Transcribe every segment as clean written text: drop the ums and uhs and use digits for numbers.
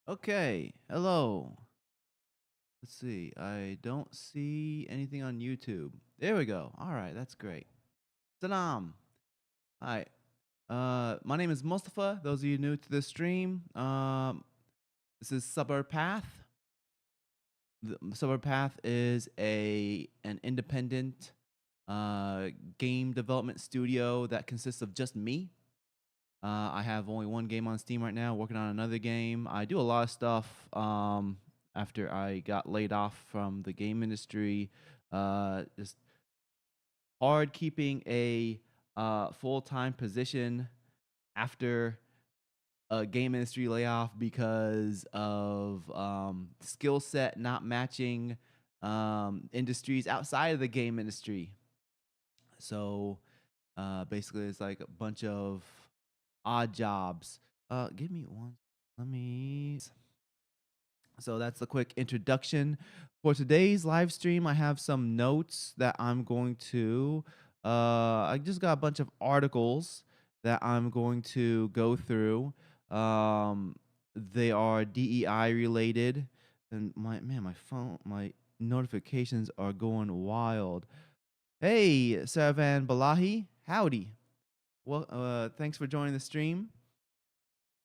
Okay, hello. Let's see. I don't see anything on YouTube. There we go. All right, that's great. Salam. Hi. My name is Mustafa. Those of you new to the stream, this is Sabr Path. The Sabr Path is an independent game development studio that consists of just me. I have only one game on Steam right now, working on another game. I do a lot of stuff after I got laid off from the game industry. Just hard keeping a full time position after a game industry layoff because of skill set not matching industries outside of the game industry. So basically, it's like a bunch of odd jobs. Give me one. Let me. So that's a quick introduction for today's live stream. I have some notes that I'm going to. I just got a bunch of articles that I'm going to go through. They are DEI related, and my phone, my notifications are going wild. Hey, Saravan Balahi, howdy. Well, thanks for joining the stream.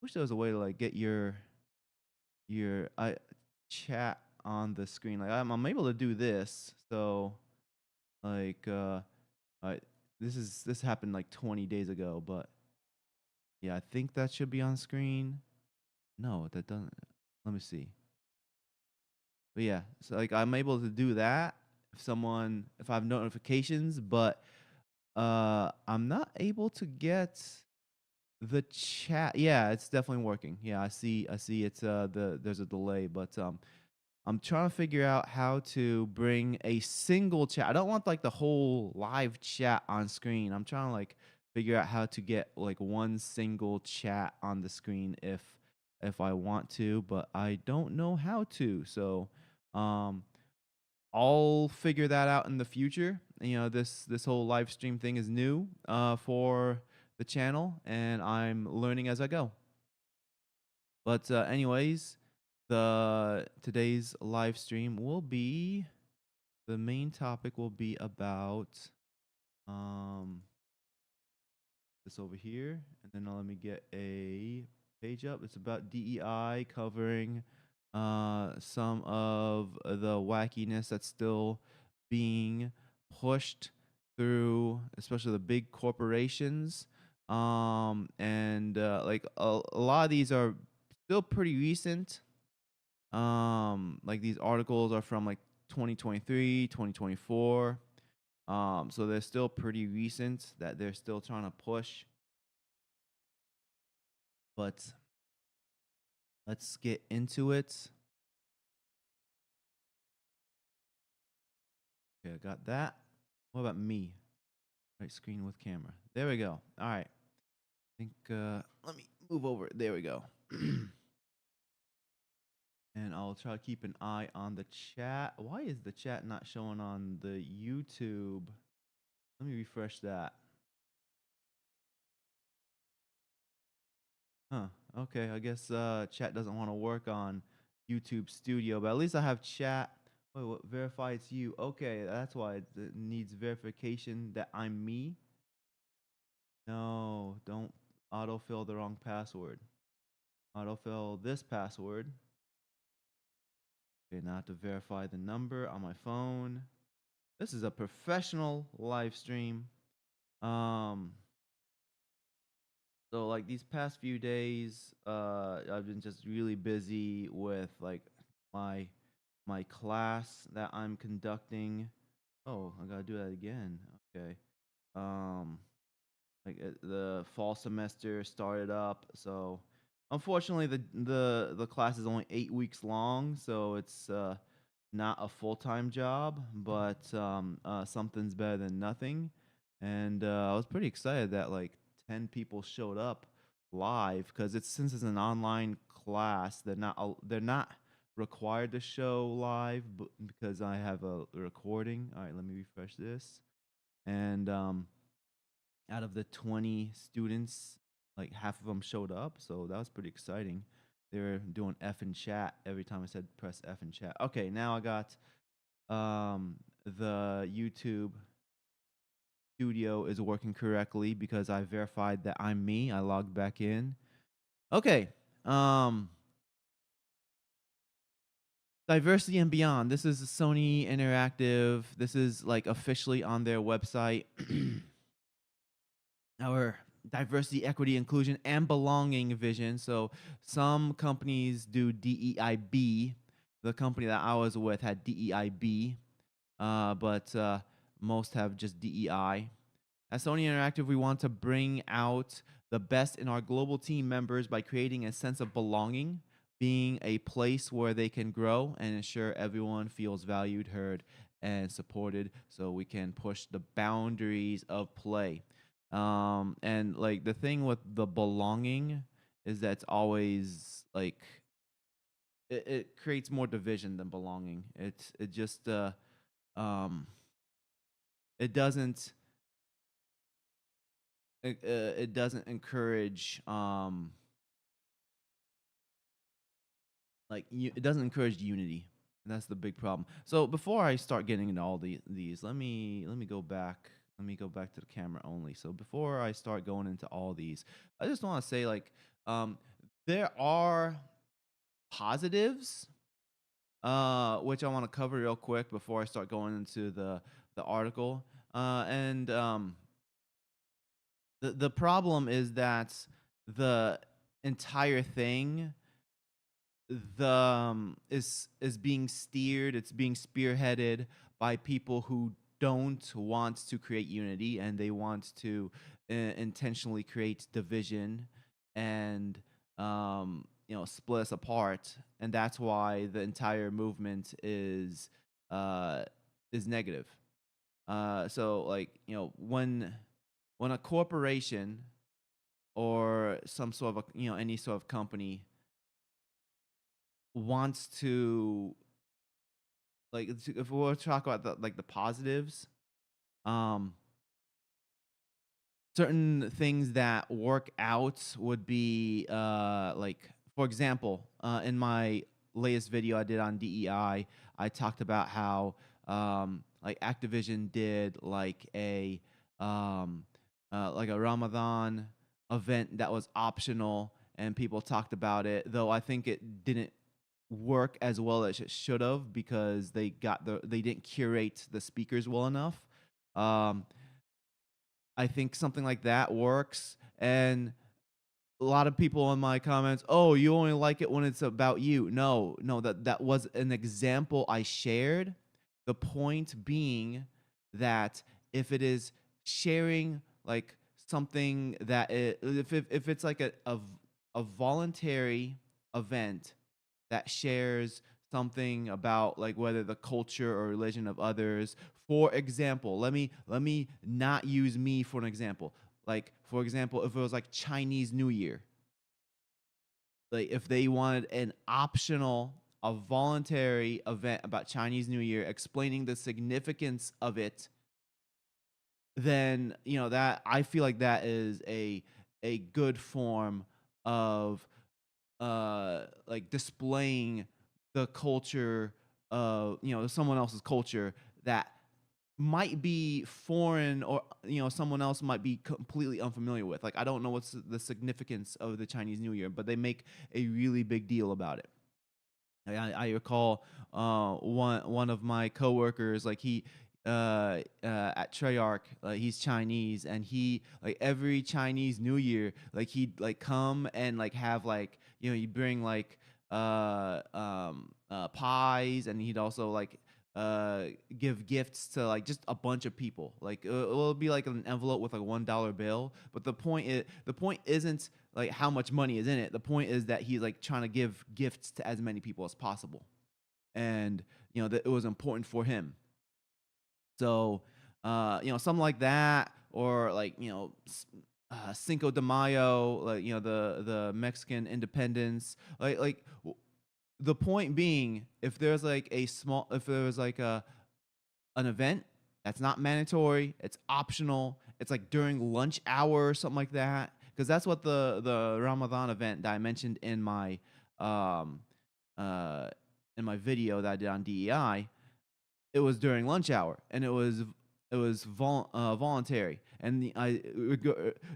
Wish there was a way to like get your chat on the screen. Like I'm able to do this. So like I this happened like 20 days ago, but yeah, I think that should be on screen. No, that doesn't. Let me see. But yeah, so like I'm able to do that if I have notifications, but I'm not able to get the chat. Yeah, it's definitely working. Yeah, I see it's there's a delay, but I'm trying to figure out how to bring a single chat. I don't want like the whole live chat on screen. I'm trying to like figure out how to get like one single chat on the screen if I want to, but I don't know how to. So, um I'll figure that out in the future. You know, this whole live stream thing is new for the channel and I'm learning as I go. But anyways, the today's live stream will be the main topic will be about um this over here, and then let me get a page up. It's about DEI covering some of the wackiness that's still being pushed through, especially the big corporations. And like a lot of these are still pretty recent. Like these articles are from like 2023, 2024. So they're still pretty recent that they're still trying to push. But let's get into it. Okay, I got that. What about me? Right screen with camera. There we go. All right. I think let me move over. There we go. And I'll try to keep an eye on the chat. Why is the chat not showing on the YouTube? Let me refresh that. Huh. Okay, I guess chat doesn't want to work on YouTube Studio, but at least I have chat. Wait, what? Verify it's you. Okay, that's why it needs verification that I'm me. No, don't autofill the wrong password. Autofill this password. Okay, now I have to verify the number on my phone. This is a professional live stream. Um, So like these past few days, I've been just really busy with like my my class that I'm conducting. Oh, I gotta do that again. Okay. Um, the fall semester started up, so unfortunately the class is only 8 weeks long, so it's not a full time job, but something's better than nothing. And I was pretty excited that like 10 people showed up live because it's since it's an online class, they're not required to show live, but because I have a recording. All right, let me refresh this. And out of the 20 students, like half of them showed up, so that was pretty exciting. They were doing F in chat every time I said press F in chat. Okay, now I got the YouTube studio is working correctly because I verified that I'm me. I logged back in. Okay. Diversity and Beyond. This is Sony Interactive. This is like officially on their website. Our diversity, equity, inclusion, and belonging vision. So some companies do DEIB. The company that I was with had DEIB, but most have just DEI. At Sony Interactive, we want to bring out the best in our global team members by creating a sense of belonging, being a place where they can grow and ensure everyone feels valued, heard, and supported so we can push the boundaries of play. And like the thing with the belonging is that it's always like it creates more division than belonging. It just um it doesn't it doesn't encourage it doesn't encourage unity, and that's the big problem. So before I start getting into all these, let me go back. Let me go back to the camera only. So before I start going into all these, I just want to say like there are positives which I want to cover real quick before I start going into the article. And the problem is that the entire thing the is being steered, it's being spearheaded by people who don't want to create unity, and they want to intentionally create division and split us apart, and that's why the entire movement is negative. So like when a corporation or some sort of any sort of company wants to if we're talk about the positives, um certain things that work out would be like for example, in my latest video I did on DEI, I talked about how like Activision did like a Ramadan event that was optional, and people talked about it, though I think it didn't work as well as it should have because they didn't curate the speakers well enough. Um, I think something like that works, and a lot of people in my comments, oh, you only like it when it's about you. No, no, that was an example I shared. The point being that if it is sharing like something if it's like a voluntary event that shares something about like whether the culture or religion of others. For example, let me not use me for an example. Like for example, if it was like Chinese New Year, like if they wanted an optional, a voluntary event about Chinese New Year explaining the significance of it, then that I feel like that is a good form of like displaying the culture of someone else's culture that might be foreign, or someone else might be completely unfamiliar with. Like I don't know what's the significance of the Chinese New Year, but they make a really big deal about it. I recall one of my coworkers, like he at Treyarch, he's Chinese, and he like every Chinese New Year, like he'd like come and like have like you bring like pies, and he'd also like give gifts to like just a bunch of people. Like it'll be like an envelope with like $1 bill. But the point isn't like how much money is in it. The point is that he's like trying to give gifts to as many people as possible, and that it was important for him. So something like that, or like Cinco de Mayo, like the Mexican independence, the point being, if there's like if there was like an event that's not mandatory, it's optional, it's like during lunch hour or something like that, because that's what the Ramadan event that I mentioned in my um, uh, in my video that I did on DEI, it was during lunch hour, and it was voluntary. And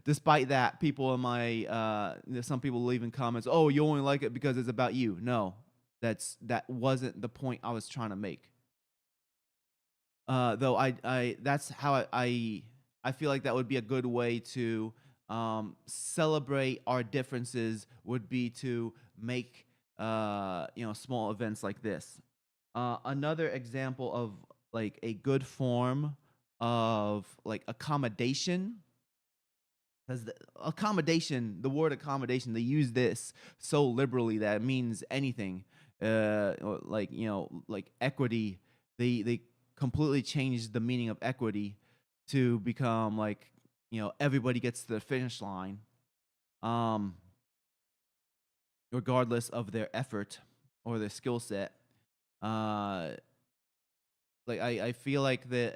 despite that, people in my some people leaving comments, "Oh, you only like it because it's about you." No, that wasn't the point I was trying to make. Though I that's how I feel like that would be a good way to celebrate our differences, would be to make small events like this. Another example of like a good form of like accommodation, because the word accommodation, they use this so liberally that it means anything. Or like like equity, they completely changed the meaning of equity to become like everybody gets to the finish line, um, regardless of their effort or their skill set. Uh, like I feel like that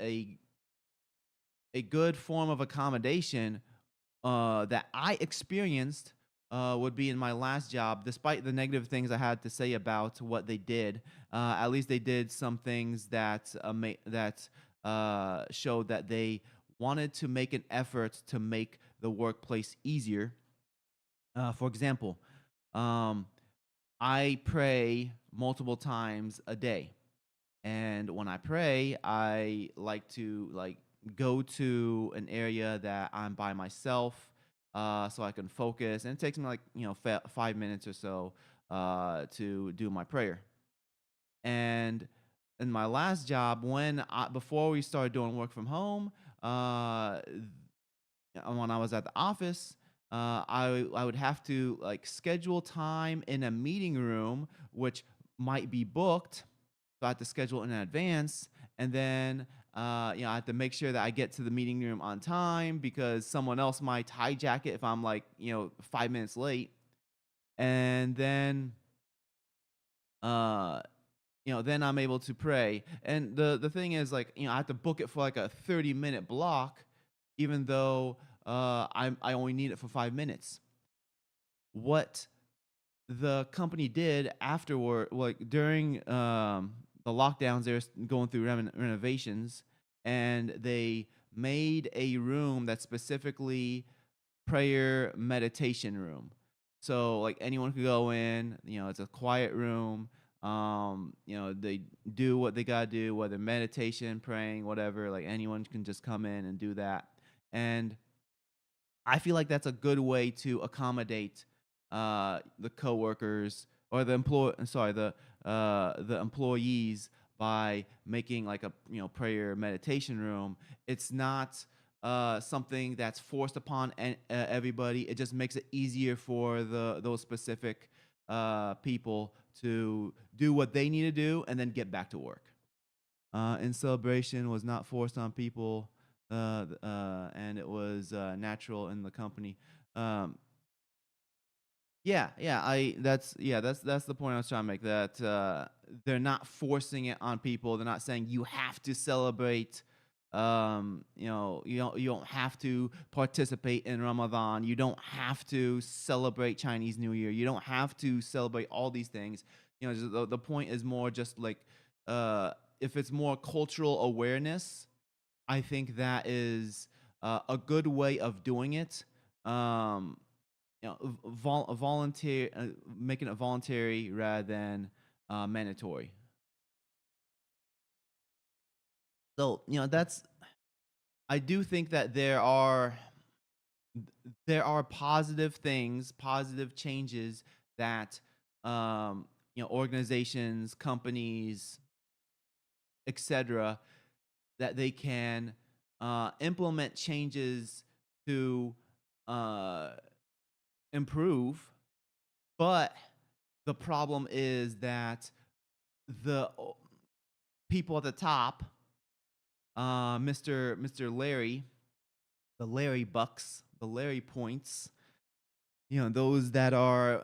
a good form of accommodation that I experienced would be in my last job. Despite the negative things I had to say about what they did, at least they did some things that showed that they wanted to make an effort to make the workplace easier. For example, um, I pray multiple times a day. And when I pray, I like to go to an area that I'm by myself, so I can focus. And it takes me like 5 minutes or so to do my prayer. And in my last job, before we started doing work from home, when I was at the office, I would have to like schedule time in a meeting room, which might be booked, so I have to schedule in advance, and then I have to make sure that I get to the meeting room on time because someone else might hijack it if I'm like 5 minutes late, and then uh, then I'm able to pray. And the thing is, like I have to book it for like a 30-minute block, even though I only need it for 5 minutes. What the company did afterward, like during the lockdowns, they're going through renovations, and they made a room that's specifically prayer meditation room. So like anyone could go in, it's a quiet room. They do what they gotta do, whether meditation, praying, whatever. Like anyone can just come in and do that. And I feel like that's a good way to accommodate the coworkers or the employees, by making like a prayer meditation room. It's not something that's forced upon everybody. It just makes it easier for those specific people to do what they need to do and then get back to work. And celebration was not forced on people, and it was natural in the company. Um, yeah, yeah, that's the point I was trying to make. That they're not forcing it on people. They're not saying you have to celebrate. You don't have to participate in Ramadan. You don't have to celebrate Chinese New Year. You don't have to celebrate all these things. Just the point is more just like uh, if it's more cultural awareness, I think that is a good way of doing it. Um, volunteer, making it voluntary rather than mandatory. So that's, I do think that there are positive things, positive changes that organizations, companies, etc., that they can implement changes to uh, improve. But the problem is that the people at the top, Mr. Larry, the Larry Bucks, the Larry Points, those that are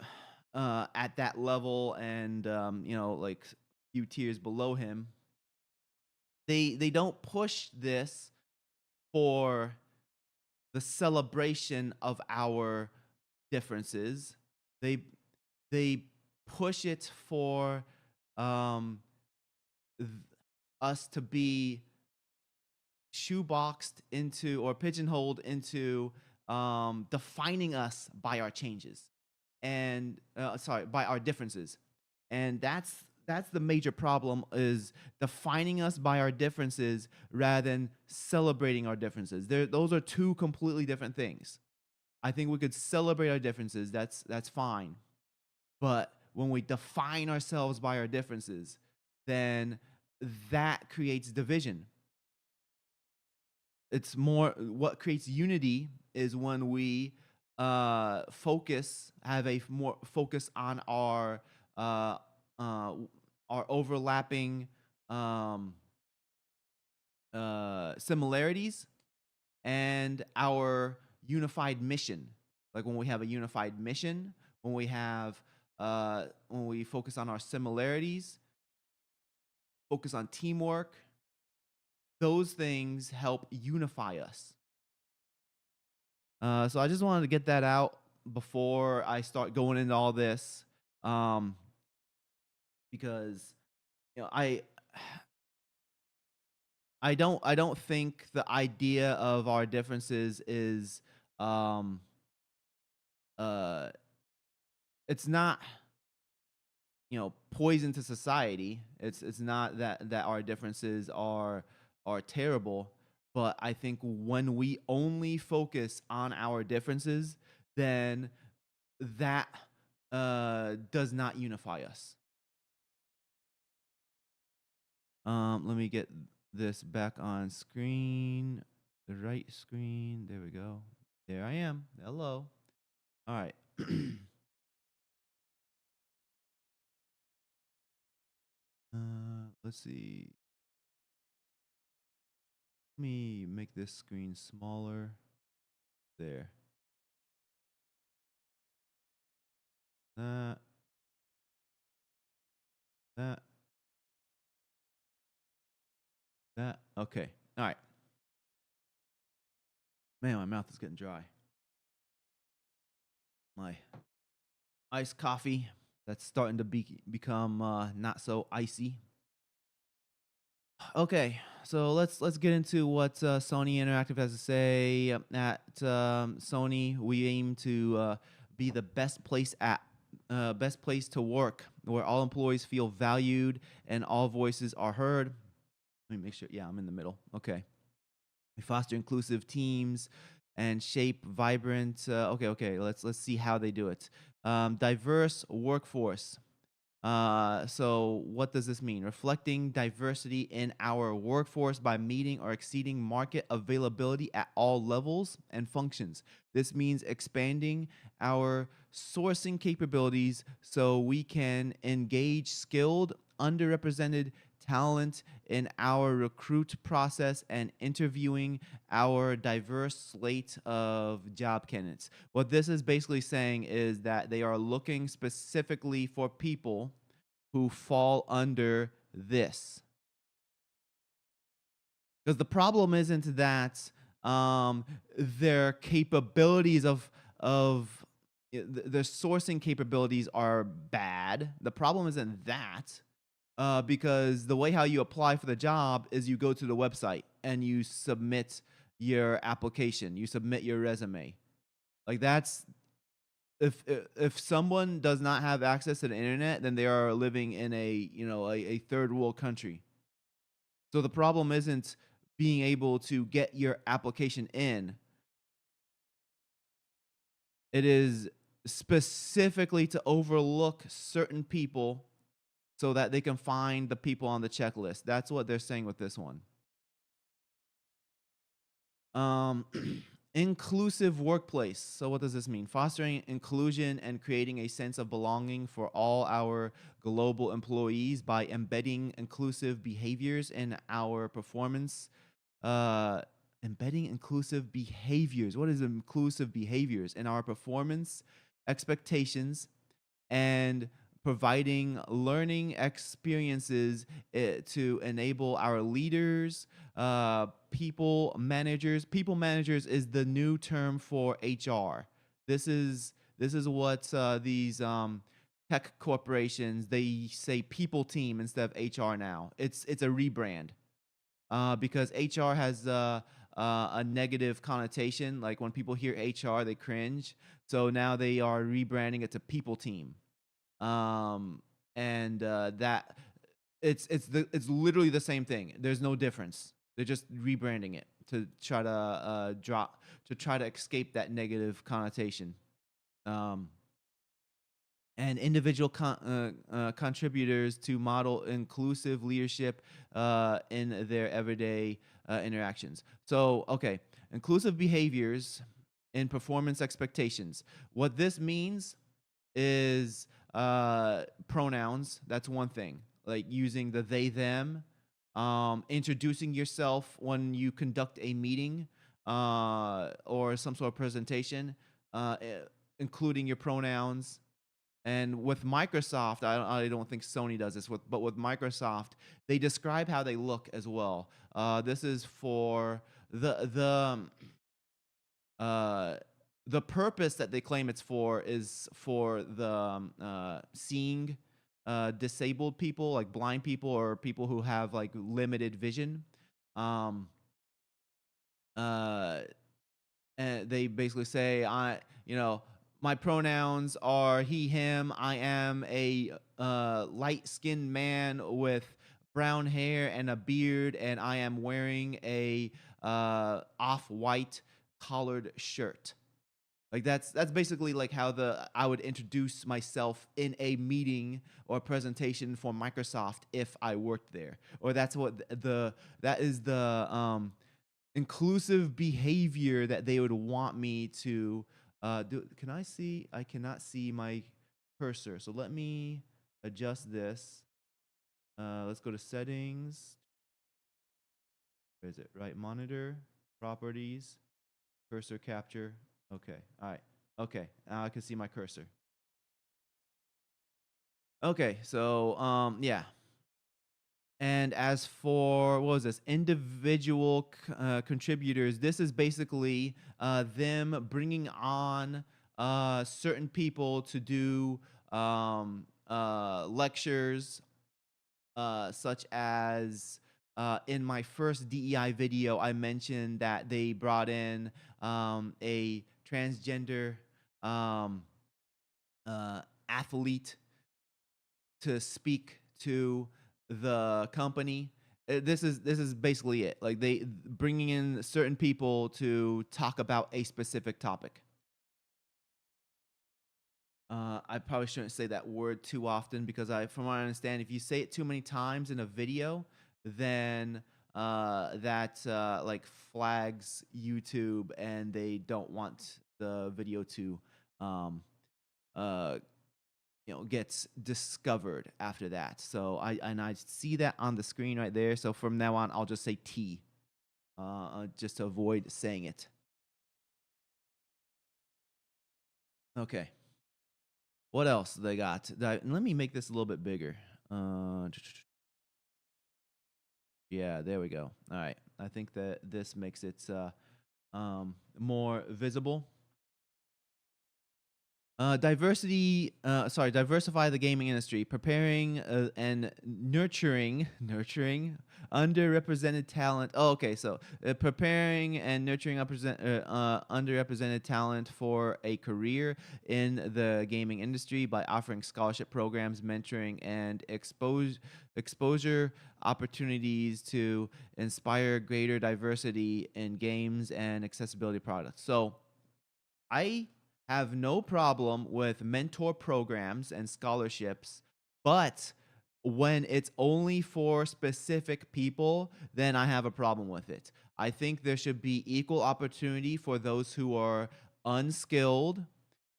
at that level, and like few tiers below him, they don't push this for the celebration of our differences. They they push it for um, th- us to be shoeboxed into or pigeonholed into defining us by our changes and sorry, by our differences. And that's the major problem, is defining us by our differences rather than celebrating our differences. Those are two completely different things. I think we could celebrate our differences. That's fine. But when we define ourselves by our differences, then that creates division. It's more what creates unity is when we have a more focus on uh, our overlapping um, similarities and our unified mission. Like when we have a unified mission, when we focus on our similarities, focus on teamwork, those things help unify us. So I just wanted to get that out before I start going into all this, um, because you know I don't think the idea of our differences is um, uh, it's not, poison to society. It's not that our differences are terrible, but I think when we only focus on our differences, then that does not unify us. Let me get this back on screen, the right screen. There we go. There I am. Hello. All right. Let's see. Let me make this screen smaller. There. That. That. That. Okay. All right. Man, my mouth is getting dry. My iced coffee that's starting to become not so icy. Okay, so let's get into what Sony Interactive has to say. At Sony, we aim to be the best place to work, where all employees feel valued and all voices are heard. Let me make sure. Yeah, I'm in the middle. Okay. We foster inclusive teams and shape vibrant. Okay. Let's see how they do it. Diverse workforce. So what does this mean? Reflecting diversity in our workforce by meeting or exceeding market availability at all levels and functions. This means expanding our sourcing capabilities so we can engage skilled, underrepresented talent in our recruit process and interviewing our diverse slate of job candidates. What this is basically saying is that they are looking specifically for people who fall under this. Because the problem isn't that their capabilities of their sourcing capabilities are bad. The problem isn't that, because the way how you apply for the job is you go to the website and you submit your application, you submit your resume. Like that's if someone does not have access to the internet, then they are living in a third world country. So the problem isn't being able to get your application in. It is specifically to overlook certain people so that they can find the people on the checklist. That's what they're saying with this one. Um, inclusive workplace. So, what does this mean? Fostering inclusion and creating a sense of belonging for all our global employees by embedding inclusive behaviors in our performance. Uh, Embedding inclusive behaviors. What is inclusive behaviors in our performance expectations and providing learning experiences to enable our leaders, people managers. People managers is the new term for HR. This is what these tech corporations, they say people team instead of HR now. It's a rebrand, because HR has a negative connotation. Like when people hear HR, they cringe. So now they are rebranding it to people team. Um, and that it's literally the same thing. There's no difference. They're just rebranding it to try to try to escape that negative connotation. Um, and individual contributors to model inclusive leadership in their everyday interactions. So, okay, inclusive behaviors and performance expectations. What this means is pronouns. That's one thing, like using the they, them, introducing yourself when you conduct a meeting or some sort of presentation, including your pronouns. And with Microsoft, I don't think Sony does this, but with Microsoft, they describe how they look as well. This is for uh, the purpose that they claim it's for is for the seeing disabled people, like blind people or people who have like limited vision. Um, uh, and they basically say, my pronouns are he, him. I am a light-skinned man with brown hair and a beard, and I am wearing a off-white collared shirt. Like that's basically like how I would introduce myself in a meeting or presentation for Microsoft if I worked there. Or that's what that is the inclusive behavior that they would want me to do. Can I see? I cannot see my cursor. So let me adjust this. Let's go to settings. Where is it? Right monitor, properties, cursor capture. Okay. All right. Okay. Now I can see my cursor. Okay. So yeah. And as for what was this, individual contributors, this is basically them bringing on certain people to do lectures, such as in my first DEI video, I mentioned that they brought in a transgender um, athlete to speak to the company. This is basically it. Like they bringing in certain people to talk about a specific topic. I probably shouldn't say that word too often because from what I understand, if you say it too many times in a video, then that like flags YouTube and they don't want the video to um, uh, gets discovered after that. So I see that on the screen right there. So from now on, I'll just say T, just to avoid saying it. Okay. What else they got? Let me make this a little bit bigger. Yeah, there we go. All right. I think that this makes it more visible. Diversify the gaming industry, preparing and nurturing underrepresented talent. Oh, okay, so preparing and nurturing underrepresented talent for a career in the gaming industry by offering scholarship programs, mentoring, and exposure opportunities to inspire greater diversity in games and accessibility products. So I have no problem with mentor programs and scholarships, but when it's only for specific people, then I have a problem with it. I think there should be equal opportunity for those who are unskilled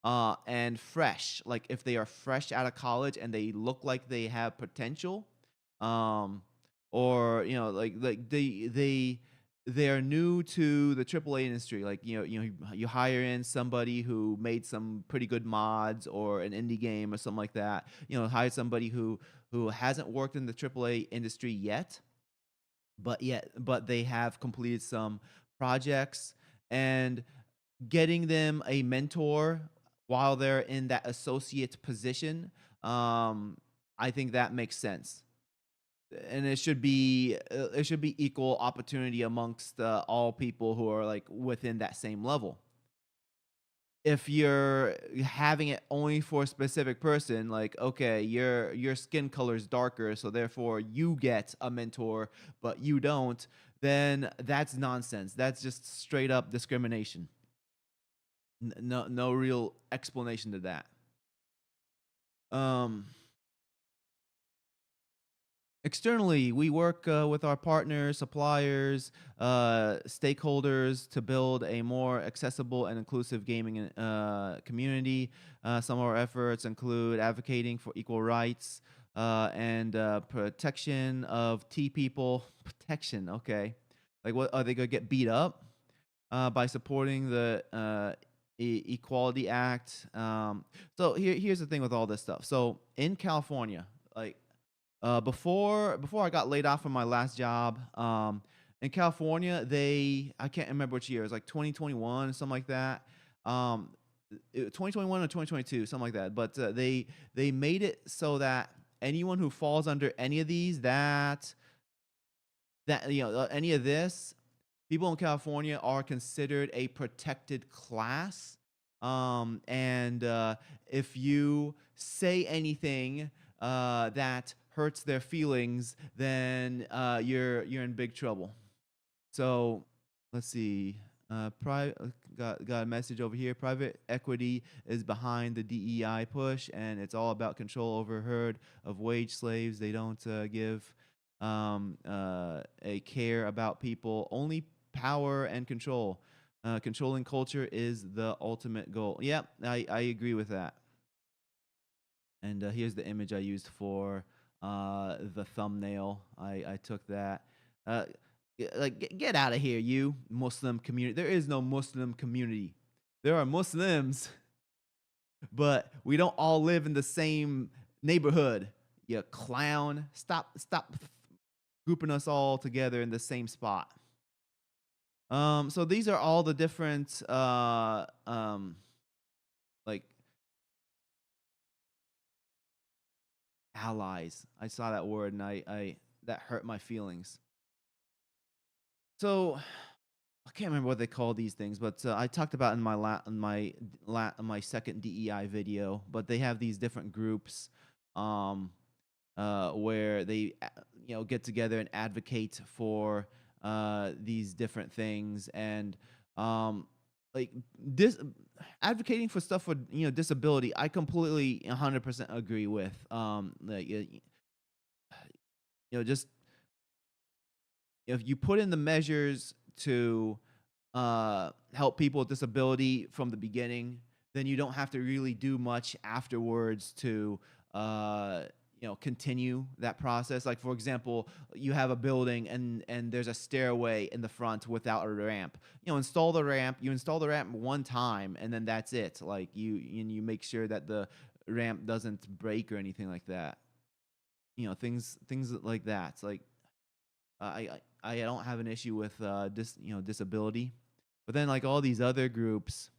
and fresh. Like if they are fresh out of college and they look like they have potential, um, or like they are new to the AAA industry. Like you hire in somebody who made some pretty good mods or an indie game or something like that. Hire somebody who hasn't worked in the AAA industry yet, but they have completed some projects, and getting them a mentor while they're in that associate position Um, I think that makes sense, and it should be equal opportunity amongst all people who are like within that same level. If you're having it only for a specific person, like, okay, your skin color is darker, so therefore you get a mentor, but you don't, then that's nonsense. That's just straight up discrimination. No real explanation to that. Um, Externally, we work with our partners, suppliers, stakeholders to build a more accessible and inclusive gaming community. Some of our efforts include advocating for equal rights and protection of T people. Protection, okay. Like, what are they going to get beat up by supporting the Equality Act? Here's the thing with all this stuff. So in California, like before I got laid off from my last job, in California, I can't remember which year. It was like 2021, something like that. 2021 or 2022, something like that. But they made it so that anyone who falls under any of these, any of this, people in California are considered a protected class. And if you say anything that hurts their feelings, then you're in big trouble. So let's see. Got a message over here. Private equity is behind the DEI push, and it's all about control over a herd of wage slaves. They don't give a care about people. Only power and control. Controlling culture is the ultimate goal. Yep, I agree with that. And here's the image I used for the thumbnail. I took that. Uh, get out of here, you Muslim community. There is no Muslim community. There are Muslims, but we don't all live in the same neighborhood. You clown. Stop grouping us all together in the same spot. So these are all the different like allies. I saw that word and I that hurt my feelings. So I can't remember what they call these things, but I talked about in my second DEI video. But they have these different groups, where they get together and advocate for these different things, and like this advocating for stuff for disability. I completely 100% agree with. Like, just if you put in the measures to help people with disability from the beginning, then you don't have to really do much afterwards to continue that process. Like, for example, you have a building and there's a stairway in the front without a ramp. Install the ramp. You install the ramp one time, and then that's it. Like, you make sure that the ramp doesn't break or anything like that. Things like that. It's like I don't have an issue with disability, but then like all these other groups,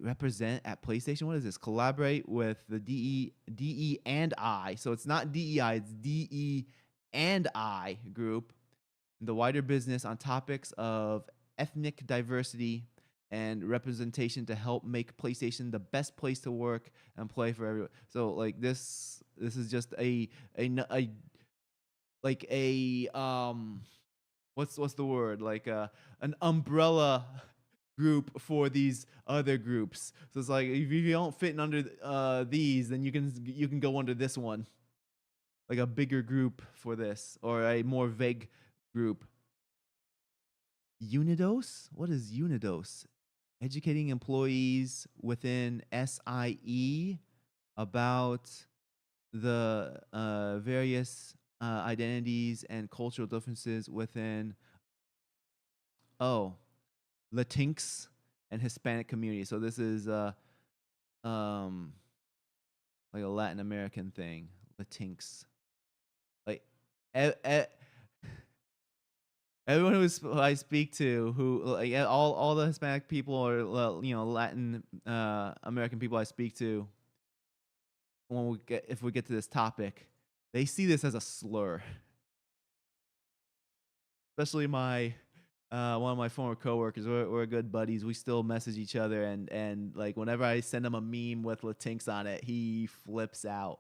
represent at PlayStation. What is this? Collaborate with the DE and I. So it's not DEI, it's DE and I group, the wider business on topics of ethnic diversity and representation to help make PlayStation the best place to work and play for everyone. So like this is just a like a what's the word, like an umbrella group for these other groups. So it's like if you don't fit in under these, then you can go under this one, like a bigger group for this, or a more vague group. Unidos? What is Unidos? Educating employees within SIE about the various identities and cultural differences within Latinx and Hispanic community. So this is um like a Latin American thing. Latinx. Like e- e- everyone who I speak to, who like all the Hispanic people or Latin American people I speak to, if we get to this topic, they see this as a slur. Especially my one of my former coworkers. We're good buddies. We still message each other, and like whenever I send him a meme with Latinx on it, he flips out.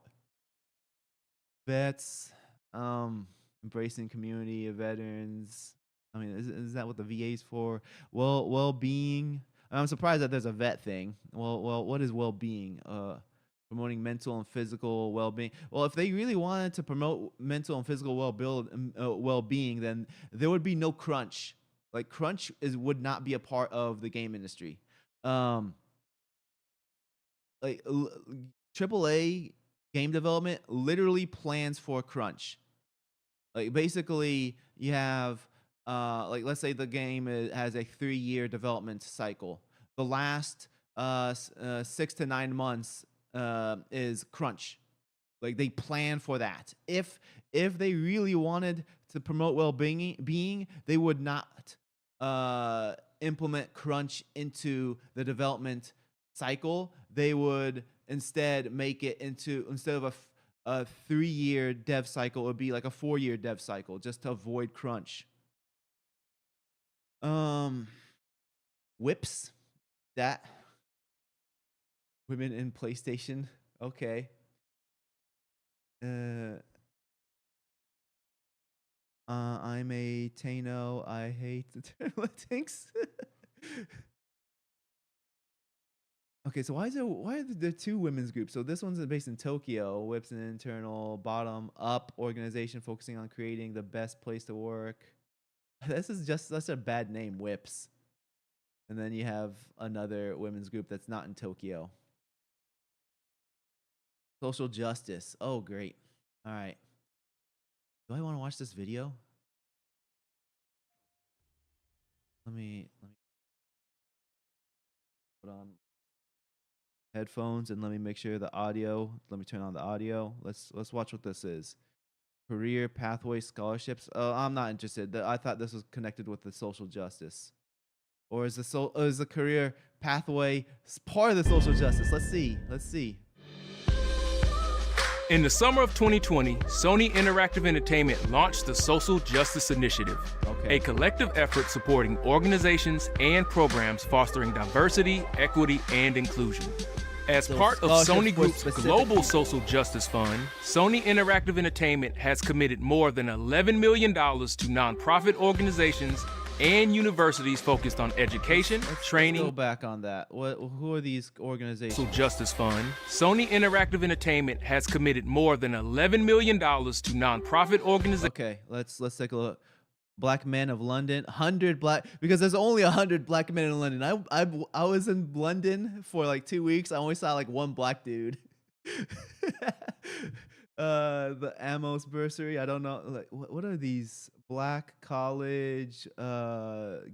Vets, embracing community of veterans. I mean, is that what the VA's for? Well-being. I'm surprised that there's a vet thing. Well, what is well-being? Promoting mental and physical well-being. Well, if they really wanted to promote mental and physical well-being, then there would be no crunch. Like crunch would not be a part of the game industry. Like AAA game development literally plans for crunch. Like basically, you have like let's say the game has a 3-year development cycle. The last 6 to 9 months is crunch. Like they plan for that. If they really wanted to promote well-being, they would not implement crunch into the development cycle. They would instead make it into, instead of a 3-year dev cycle, it would be like a 4-year dev cycle just to avoid crunch. Whips, that women in PlayStation. Okay. I'm a Tano. I hate the term Latinx. Okay, so why are there 2 women's groups? So this one's based in Tokyo. Whips an internal bottom-up organization focusing on creating the best place to work. That's a bad name, Whips. And then you have another women's group that's not in Tokyo. Social justice. Oh, great. All right. Do I want to watch this video? Let me put on headphones and let me make sure the audio. Let me turn on the audio. Let's watch what this is. Career pathway scholarships. I'm not interested. I thought this was connected with the social justice. Or is the career pathway part of the social justice? Let's see. In the summer of 2020, Sony Interactive Entertainment launched the Social Justice Initiative, a collective effort supporting organizations and programs fostering diversity, equity, and inclusion. As part of Sony Group's Global Social Justice Fund, Sony Interactive Entertainment has committed more than $11 million to nonprofit organizations and universities focused on education, training. Let's go back on that. Who are these organizations? Social Justice Fund. Sony Interactive Entertainment has committed more than $11 million to nonprofit organizations. Okay, let's take a look. Black Men of London, 100 black, because there's only 100 black men in London. I was in London for like 2 weeks. I only saw like 1 black dude. The Amos Bursary. I don't know. Like, what are these? Black College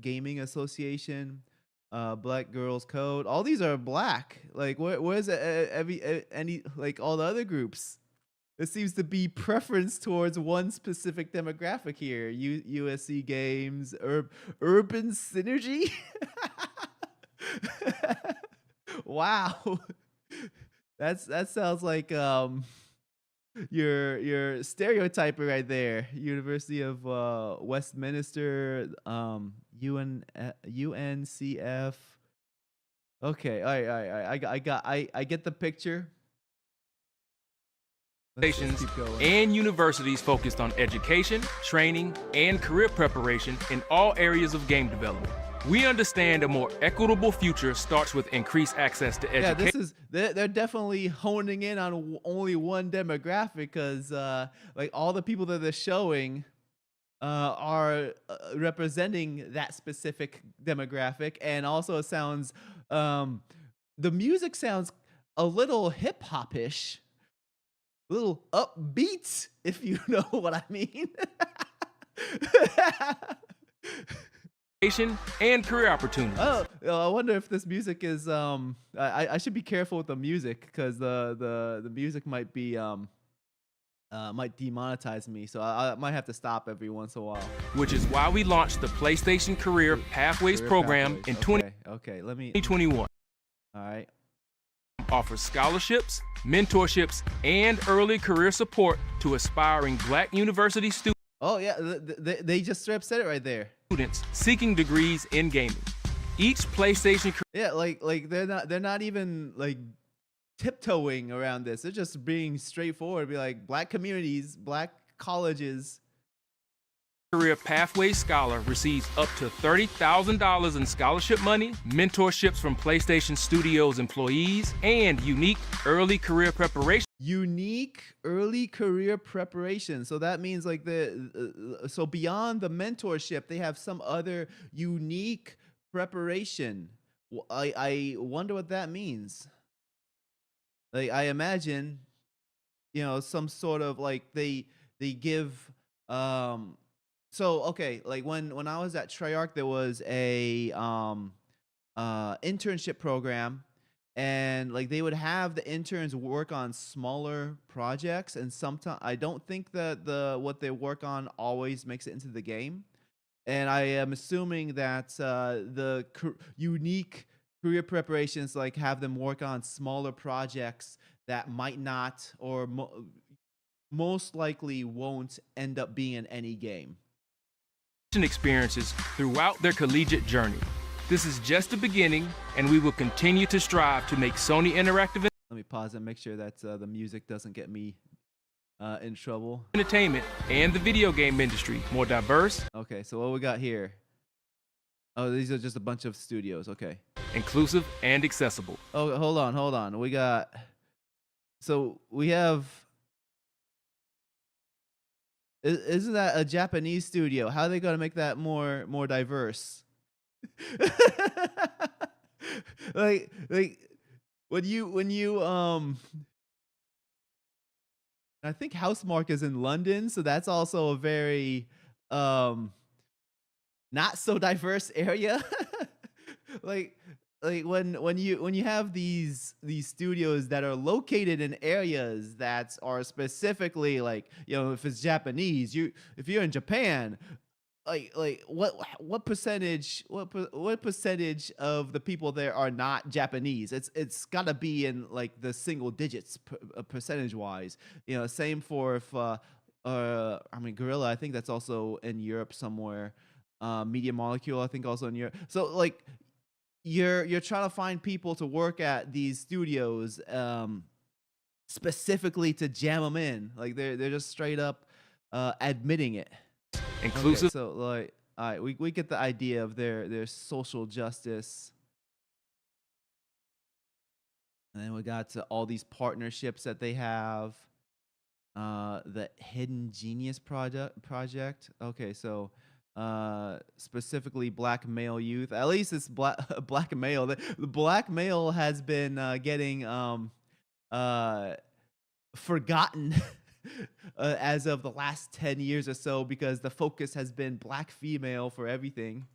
Gaming Association, Black Girls Code. All these are black. Like, where's any like all the other groups? It seems to be preference towards one specific demographic here. USC Games, Urban Synergy. Wow, that sounds like your stereotyping right there. University of Westminster, UNCF. Okay, all right. I get the picture. And universities focused on education, training, and career preparation in all areas of game development. We understand a more equitable future starts with increased access to education. Yeah, they're definitely honing in on only one demographic, because like all the people that they're showing are representing that specific demographic, and also it sounds the music sounds a little hip hop-ish. A little upbeat, if you know what I mean. And career opportunities. Oh, I wonder if this music is I should be careful with the music, because the music might be might demonetize me, so I might have to stop every once in a while. Which is why we launched the PlayStation Career Pathways program in 2021. Okay, let me 2021. All right. offers scholarships, mentorships, and early career support to aspiring Black university Oh yeah, they just straight up said it right there. students seeking degrees in gaming. Each PlayStation Yeah, like they're not even like tiptoeing around this. They're just being straightforward. Be like, Black communities, Black colleges. Career Pathway Scholar receives up to $30,000 in scholarship money, mentorships from PlayStation Studios employees, and unique early career preparation. Unique early career preparation. So that means like so beyond the mentorship, they have some other unique preparation. I wonder what that means. Like I imagine, some sort of like they give so okay, like when I was at Treyarch, there was a internship program, and like they would have the interns work on smaller projects, and sometimes I don't think that what they work on always makes it into the game, and I am assuming that unique career preparations like have them work on smaller projects that might not or most likely won't end up being in any game. Experiences throughout their collegiate journey. This is just the beginning, and we will continue to strive to make Sony Interactive Let me pause and make sure that the music doesn't get me in trouble. Entertainment and the video game industry more diverse. Okay, so what we got here? Oh, these are just a bunch of studios. Okay. Inclusive and accessible. Oh, hold on. We got. So we have. Isn't that a Japanese studio? How are they gonna make that more diverse? like when you I think Housemarque is in London, so that's also a very not so diverse area. like when you have these studios that are located in areas that are specifically like, if it's Japanese, if you're in Japan, like what percentage of the people there are not Japanese? It's got to be in like the single digits percentage wise. Same for if I mean Gorilla, I think that's also in Europe somewhere. Media Molecule, I think also in Europe. So like you're trying to find people to work at these studios specifically to jam them in. Like they're just straight up admitting it. Inclusive. Okay, so like, all right, we get the idea of their social justice, and then we got to all these partnerships that they have. The Hidden Genius project. Okay, so specifically Black male youth. At least it's black male. The Black male has been getting forgotten as of the last 10 years or so, because the focus has been Black female for everything.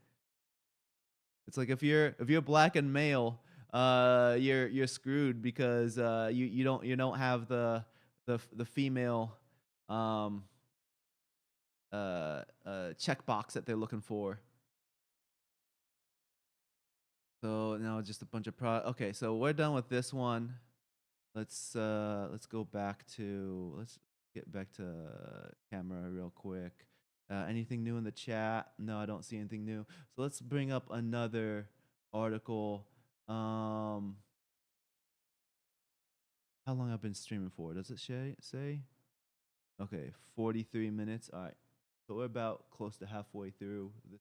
It's like if you're Black and male, you're screwed, because you don't have the female checkbox that they're looking for. So now just a bunch of okay, so we're done with this one. Let's go back to let's get back to camera real quick. Anything new in the chat? No, I don't see anything new. So let's bring up another article. How long I've been streaming for? Does it say? Okay, 43 minutes. All right. So we're about close to halfway through this.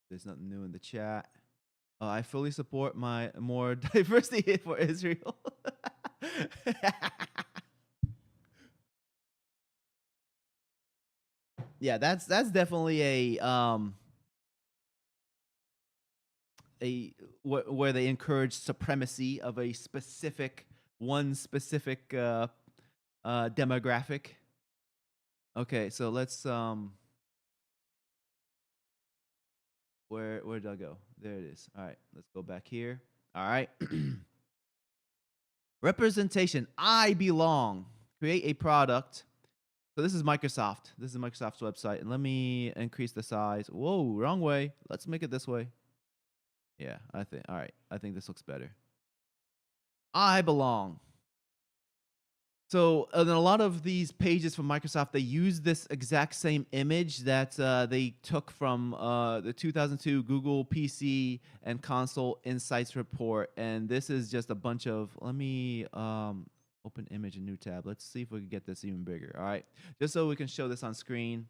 There's nothing new in the chat. I fully support my more diversity for Israel. Yeah, that's definitely where they encourage supremacy of a specific demographic. Okay, so let's where did I go? There it is. All right, let's go back here. All right. Representation. I belong. Create a product So this is Microsoft. This is Microsoft's website. And let me increase the size. Whoa, wrong way. Let's make it this way. Yeah, all right. I think this looks better. I belong. So in a lot of these pages from Microsoft, they use this exact same image that they took from the 2002 Google PC and Console Insights report. And this is just a bunch of, let me open image in new tab. Let's see if we can get this even bigger. All right. Just so we can show this on screen.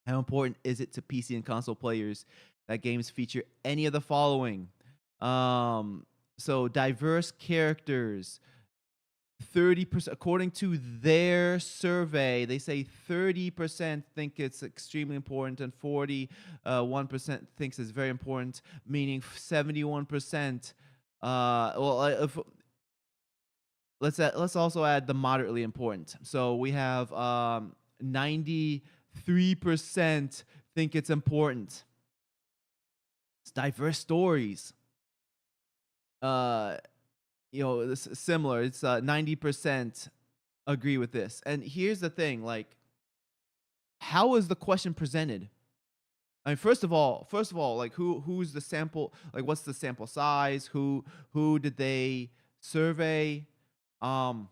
How important is it to PC and console players that games feature any of the following? So diverse characters. 30%, according to their survey, they say 30% think it's extremely important and 41% thinks it's very important, meaning 71%. If, let's also add the moderately important. So we have 93% think it's important. It's diverse stories. It's similar. It's 90% agree with this. And here's the thing, like, how is the question presented? I mean, first of all, like who's the sample? Like, what's the sample size? Who did they survey? How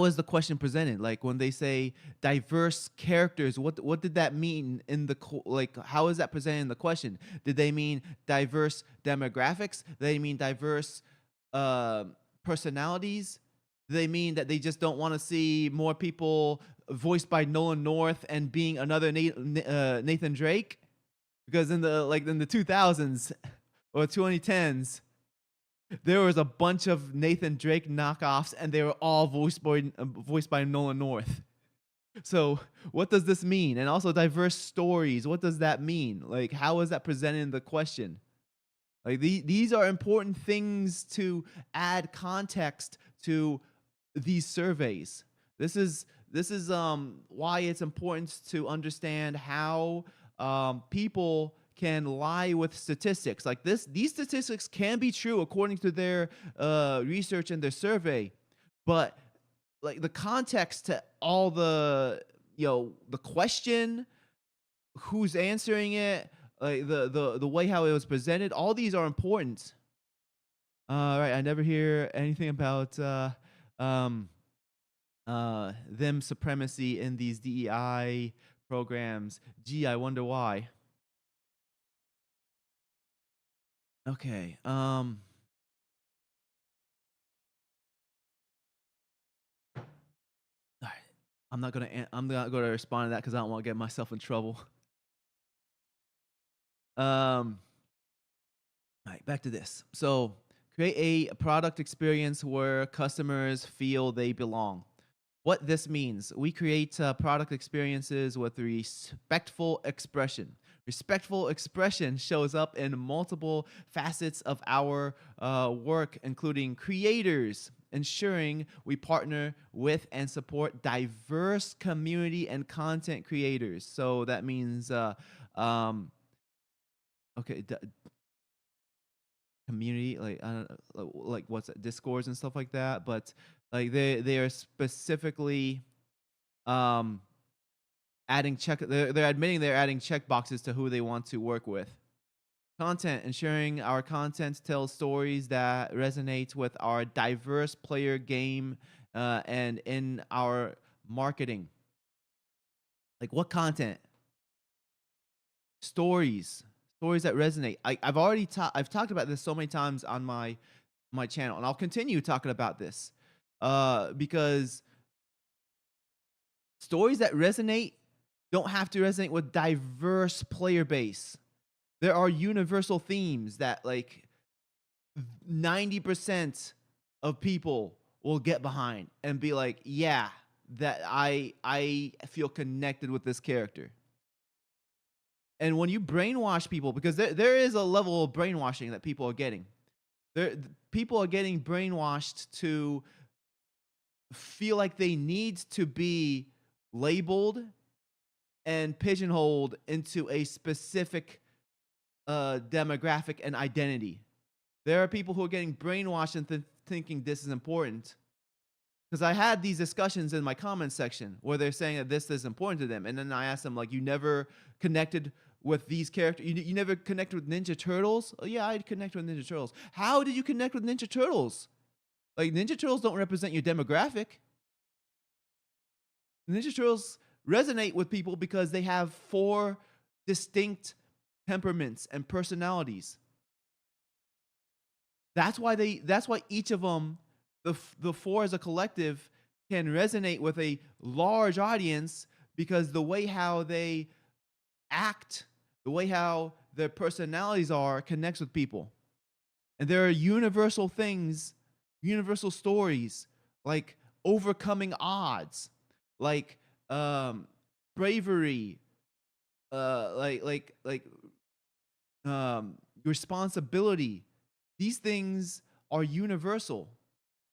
is the question presented? Like when they say diverse characters, what did that mean in the like? How is that presented in the question? Did they mean diverse demographics? Did they mean diverse personalities? Do they mean that they just don't want to see more people voiced by Nolan North and being another Nathan Drake? Because in the 2000s or 2010s, there was a bunch of Nathan Drake knockoffs, and they were all voiced by Nolan North. So what does this mean? And also diverse stories. What does that mean? Like, how is that presented in the question? Like these are important things to add context to these surveys. This is why it's important to understand how people can lie with statistics. Like these statistics can be true according to their research and their survey, but like the context to all the the question, who's answering it, like the way how it was presented, all these are important. Right, I never hear anything about them supremacy in these DEI programs. Gee, I wonder why. Okay. All right. I'm not gonna respond to that because I don't want to get myself in trouble. All right, back to this. So create a product experience where customers feel they belong. What this means, we create product experiences with respectful expression. Respectful expression shows up in multiple facets of our work, including creators, ensuring we partner with and support diverse community and content creators. So that means, community, like I don't know, like what's it, discords and stuff like that, but like they are specifically adding they're admitting they're adding check boxes to who they want to work with. Content, ensuring our content tells stories that resonate with our diverse player game and in our marketing. Like what content? Stories that resonate. I've talked about this so many times on my channel, and I'll continue talking about this because stories that resonate don't have to resonate with diverse player base. There are universal themes that like 90% of people will get behind and be like, yeah, that I feel connected with this character. And when you brainwash people, because there is a level of brainwashing that people are getting. People are getting brainwashed to feel like they need to be labeled and pigeonholed into a specific demographic and identity. There are people who are getting brainwashed and thinking this is important. because I had these discussions in my comment section where they're saying that this is important to them, and then I asked them like, you never connected with these characters, you never connected with Ninja Turtles? Oh yeah, I'd connect with Ninja Turtles. How did you connect with Ninja Turtles? Like, Ninja Turtles don't represent your demographic. Ninja Turtles resonate with people because they have 4 distinct temperaments and personalities. That's why each of them, the 4 as a collective, can resonate with a large audience, because the way how they act, the way how their personalities are, connects with people. And there are universal things, universal stories, like overcoming odds, like bravery, responsibility. These things are universal.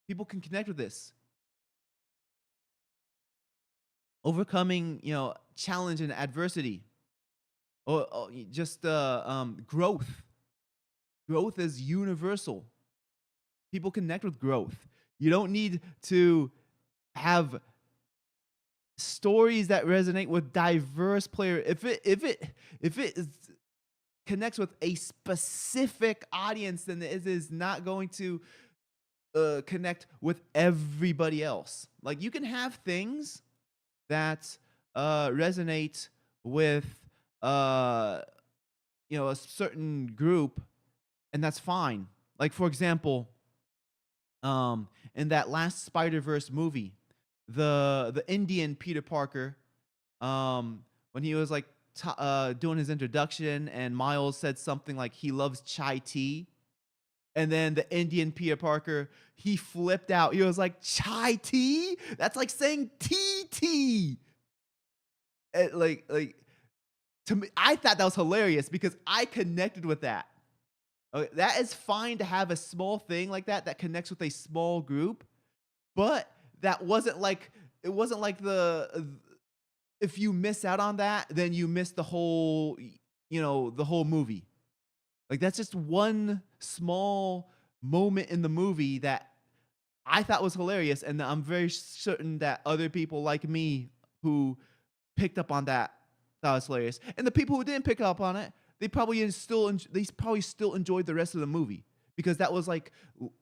People can connect with this. Overcoming, challenge and adversity, or just growth. Growth is universal. People connect with growth. You don't need to have stories that resonate with diverse players. If it connects with a specific audience, then it is not going to connect with everybody else. Like, you can have things that resonate with a certain group, and that's fine. Like, for example, in that last Spider-Verse movie, the Indian Peter Parker, when he was like doing his introduction, and Miles said something like he loves chai tea, and then the Indian Peter Parker, he flipped out. He was like, chai tea? That's like saying TT. Like to me, I thought that was hilarious because I connected with that. Okay, that is fine to have a small thing like that connects with a small group, but that wasn't like, it wasn't like if you miss out on that, then you miss the whole, the whole movie. Like, that's just one small moment in the movie that I thought was hilarious, and I'm very certain that other people like me who picked up on that thought it was hilarious. And the people who didn't pick up on it, they probably still enjoyed the rest of the movie, because that was like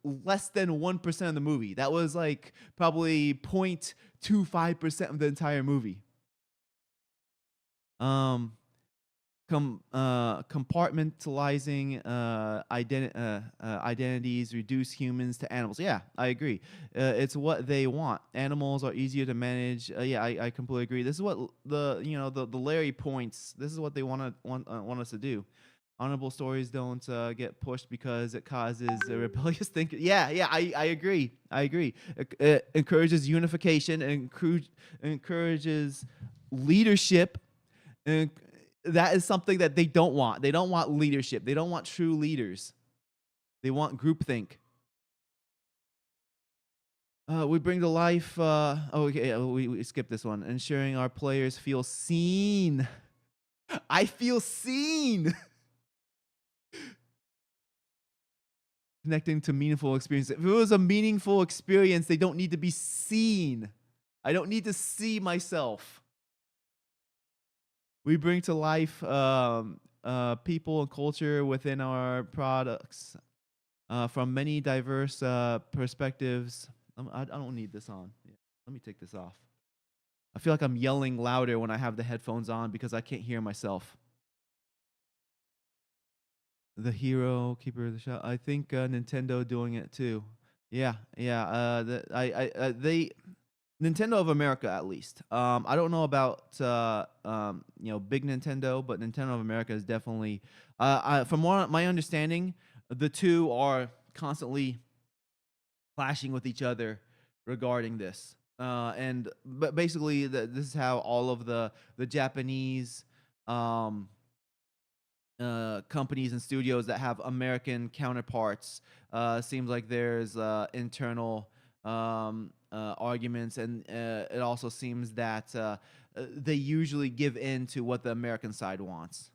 less than 1% of the movie. That was like probably 0.25% of the entire movie. Compartmentalizing identities reduce humans to animals. Yeah, I agree. It's what they want. Animals are easier to manage. Yeah, I completely agree. This is what the Larry points. This is what they want us to do. Honorable stories don't get pushed because it causes a rebellious thinking. Yeah, I agree. It encourages unification and encourages leadership. And that is something that they don't want. They don't want leadership. They don't want true leaders. They want groupthink. We bring to life. We skipped this one. Ensuring our players feel seen. I feel seen. Connecting to meaningful experience. If it was a meaningful experience, they don't need to be seen. I don't need to see myself. We bring to life people and culture within our products from many diverse perspectives. I don't need this on. Yeah. Let me take this off. I feel like I'm yelling louder when I have the headphones on because I can't hear myself. The hero, keeper of the show. I think Nintendo doing it too. Yeah. Nintendo of America, at least. I don't know about big Nintendo, but Nintendo of America is definitely. From my understanding, the two are constantly clashing with each other regarding this. But basically, this is how all of the Japanese companies and studios that have American counterparts, seems like there's internal arguments, and it also seems that they usually give in to what the American side wants.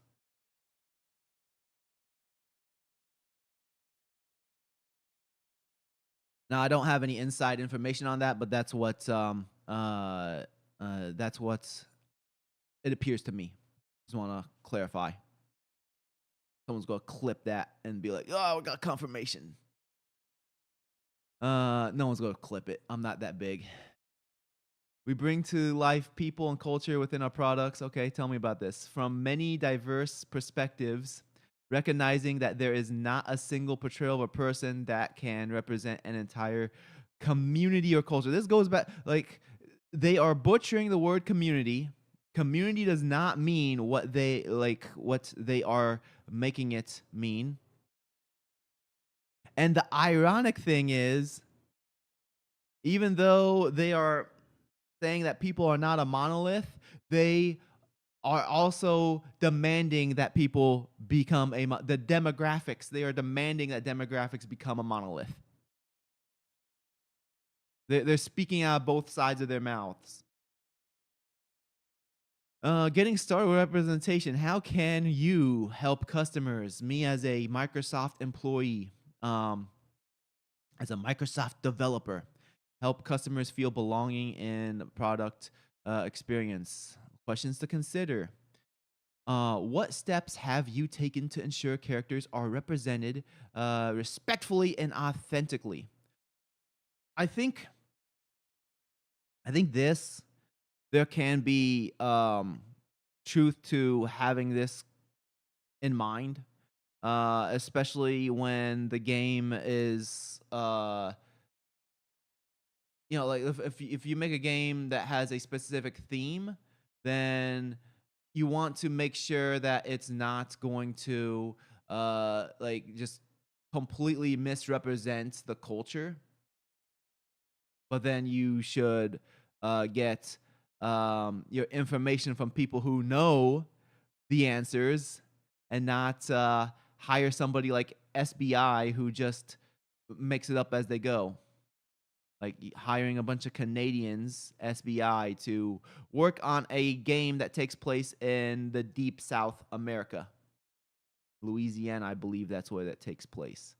Now I don't have any inside information on that, but that's what it appears to me. Just want to clarify. Someone's gonna clip that and be like, "Oh, we got confirmation." No one's gonna clip it. I'm not that big. We bring to life people and culture within our products. Okay, tell me about this. From many diverse perspectives, recognizing that there is not a single portrayal of a person that can represent an entire community or culture. This goes back, like, they are butchering the word community. Community does not mean what they are making it mean. And the ironic thing is, even though they are saying that people are not a monolith, they are also demanding that people become the demographics. They are demanding that demographics become a monolith. They're speaking out of both sides of their mouths. Getting started with representation. How can you help customers? Me as a Microsoft employee, as a Microsoft developer, help customers feel belonging in product experience. Questions to consider. What steps have you taken to ensure characters are represented respectfully and authentically? I think there can be truth to having this in mind, especially when the game is like if you make a game that has a specific theme, then you want to make sure that it's not going to like just completely misrepresent the culture. But then you should get your information from people who know the answers, and not hire somebody like SBI who just makes it up as they go. Like hiring a bunch of Canadians, SBI, to work on a game that takes place in the deep South America. Louisiana, I believe that's where that takes place.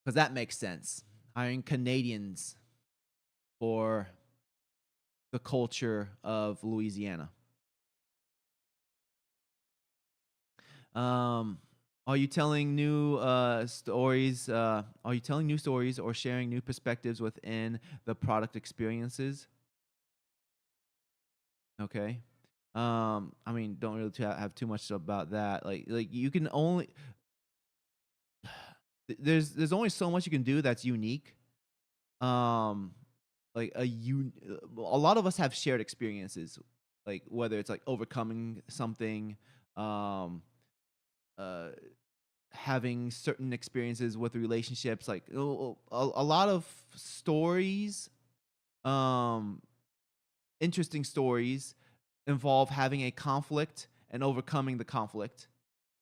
Because that makes sense. Hiring Canadians for the culture of Louisiana. Are you telling new stories? Are you telling new stories or sharing new perspectives within the product experiences? Okay. I mean, don't really have too much about that. Like you can only there's only so much you can do that's unique. Like a lot of us have shared experiences, like whether it's like overcoming something, uh having certain experiences with relationships, like a lot of stories, um interesting stories involve having a conflict and overcoming the conflict.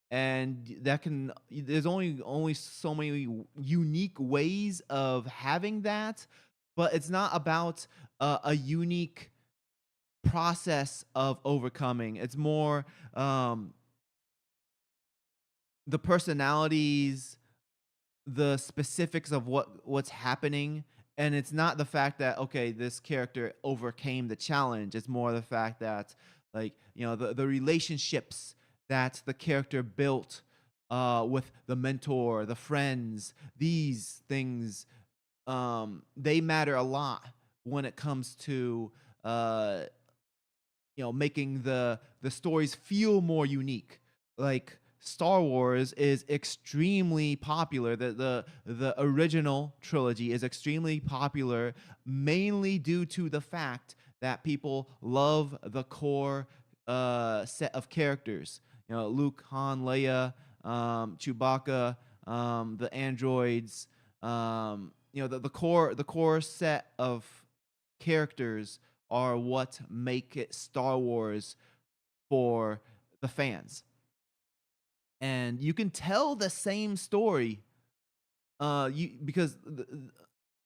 And there's only so many unique ways of having that, but it's not about a unique process of overcoming. It's more the personalities, the specifics of what's happening. And it's not the fact that, okay, this character overcame the challenge. It's more the fact that, like, the relationships that the character built with the mentor, the friends, these things, they matter a lot when it comes to making the stories feel more unique. Like Star Wars is extremely popular. The original trilogy is extremely popular, mainly due to the fact that people love the core set of characters. Luke, Han, Leia, Chewbacca, the androids. The core set of characters are what make it Star Wars for the fans. And you can tell the same story because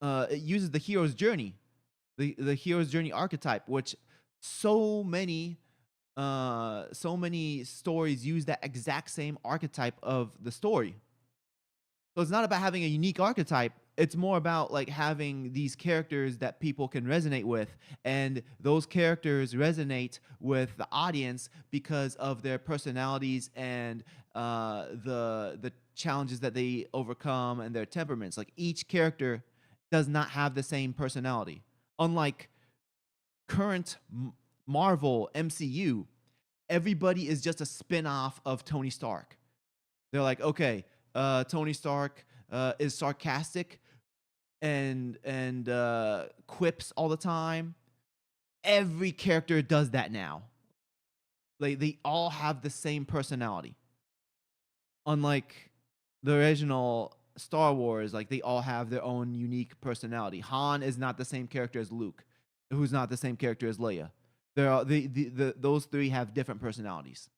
it uses the hero's journey, the hero's journey archetype, which so many stories use that exact same archetype of the story. So it's not about having a unique archetype. It's more about like having these characters that people can resonate with, and those characters resonate with the audience because of their personalities and the challenges that they overcome and their temperaments. Like each character does not have the same personality. Unlike current Marvel MCU, everybody is just a spin-off of Tony Stark. They're like, okay, Tony Stark is sarcastic and quips all the time. Every character does that now. Like they all have the same personality. Unlike the original Star Wars, like they all have their own unique personality. Han is not the same character as Luke, who's not the same character as Leia. Those three have different personalities.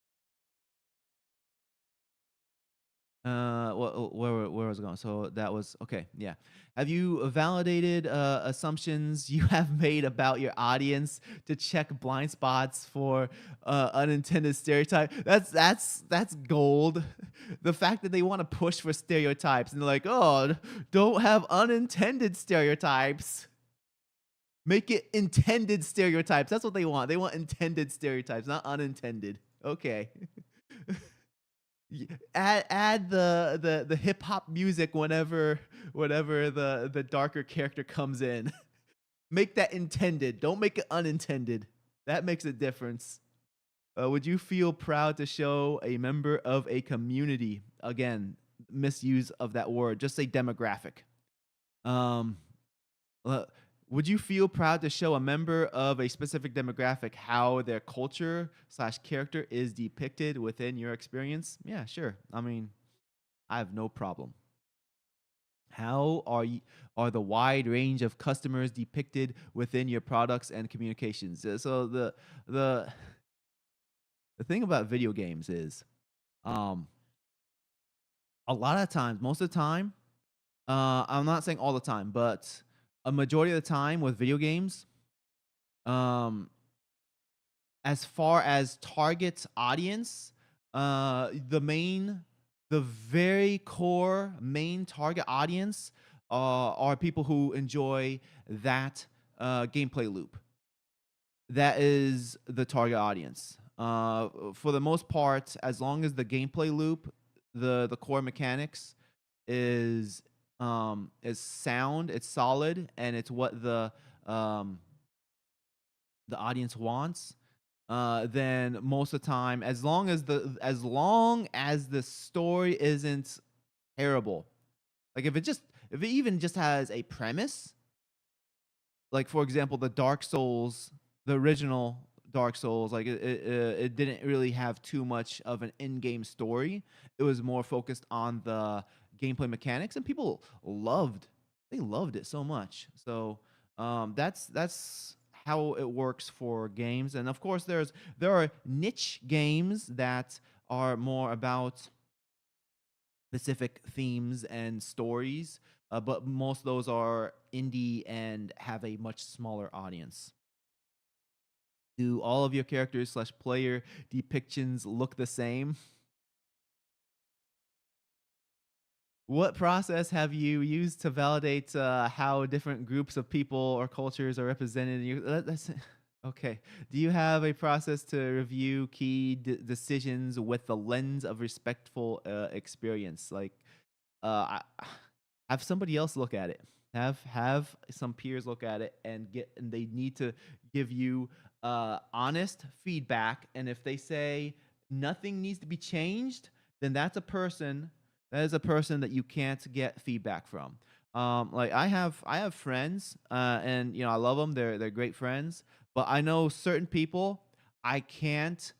Where was it going? So that was okay. Yeah. Have you validated assumptions you have made about your audience to check blind spots for unintended stereotype? That's gold. The fact that they want to push for stereotypes and they're like, oh, don't have unintended stereotypes. Make it intended stereotypes. That's what they want. They want intended stereotypes, not unintended. Okay. Add the hip hop music whenever the darker character comes in. Make that intended. Don't make it unintended. That makes a difference. Would you feel proud to show a member of a community? Again, misuse of that word. Just say demographic. Would you feel proud to show a member of a specific demographic how their culture/character is depicted within your experience? Yeah, sure. I mean, I have no problem. How are the wide range of customers depicted within your products and communications? So the thing about video games is, um, a lot of times, most of the time, I'm not saying all the time, but a majority of the time with video games, um, as far as target audience, the very core main target audience are people who enjoy that gameplay loop. That is the target audience. For the most part, as long as the gameplay loop, the core mechanics is sound, it's solid, and it's what the audience wants, then most of the time, as long as the story isn't terrible, like if it even just has a premise, like for example, the original Dark Souls, like it didn't really have too much of an in-game story. It was more focused on the gameplay mechanics, and people loved it so much. So that's how it works for games. And of course, there are niche games that are more about specific themes and stories, but most of those are indie and have a much smaller audience. Do all of your characters/player depictions look the same? What process have you used to validate how different groups of people or cultures are represented in you? That's okay. Do you have a process to review key decisions with the lens of respectful experience? Like, have somebody else look at it. Have some peers look at it and they need to give you honest feedback. And if they say nothing needs to be changed, then that is a person that you can't get feedback from. Like I have friends, and I love them. They're great friends, but I know certain people I can't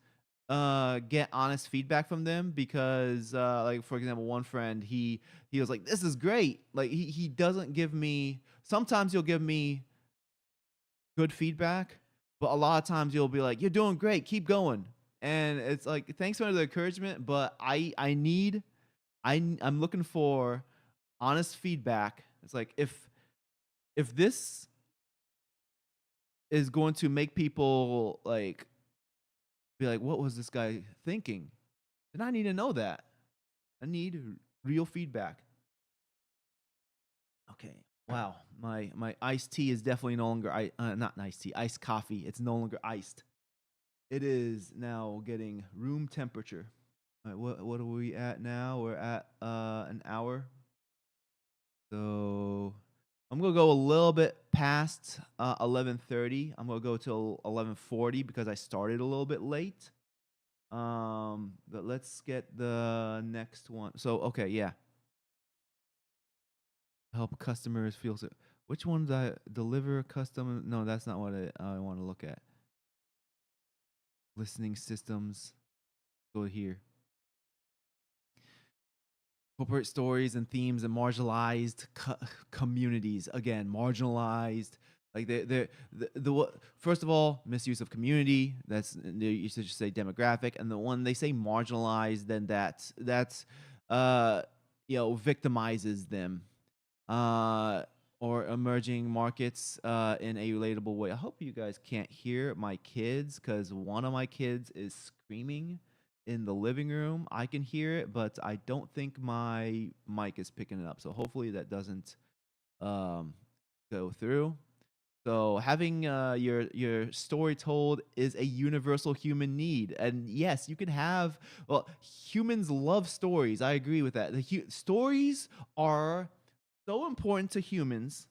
get honest feedback from them because, like for example, one friend he was like, "This is great." Like he doesn't give me. Sometimes he'll give me good feedback, but a lot of times you'll be like, "You're doing great, keep going." And it's like, thanks for the encouragement, but I'm looking for honest feedback. It's like if this is going to make people like be like, what was this guy thinking? Then I need to know that. I need real feedback. Okay. Wow. My iced tea is definitely no longer not iced tea, iced coffee. It's no longer iced. It is now getting room temperature. All right, what are we at now? We're at an hour. So I'm gonna go a little bit past 11:30. I'm gonna go till 11:40 because I started a little bit late. But let's get the next one. So okay, yeah. Help customers feel so. Which ones I deliver custom? No, that's not what I want to look at. Listening systems. Go here. Corporate stories and themes and marginalized communities. Again, marginalized. Like first of all, misuse of community. That's you should just say demographic, and the one they say marginalized, then that's victimizes them. Or emerging markets in a relatable way. I hope you guys can't hear my kids because one of my kids is screaming in the living room. I can hear it, but I don't think my mic is picking it up. So hopefully that doesn't go through. So having your story told is a universal human need, and yes, you can have. Well, humans love stories. I agree with that. Stories are so important to humans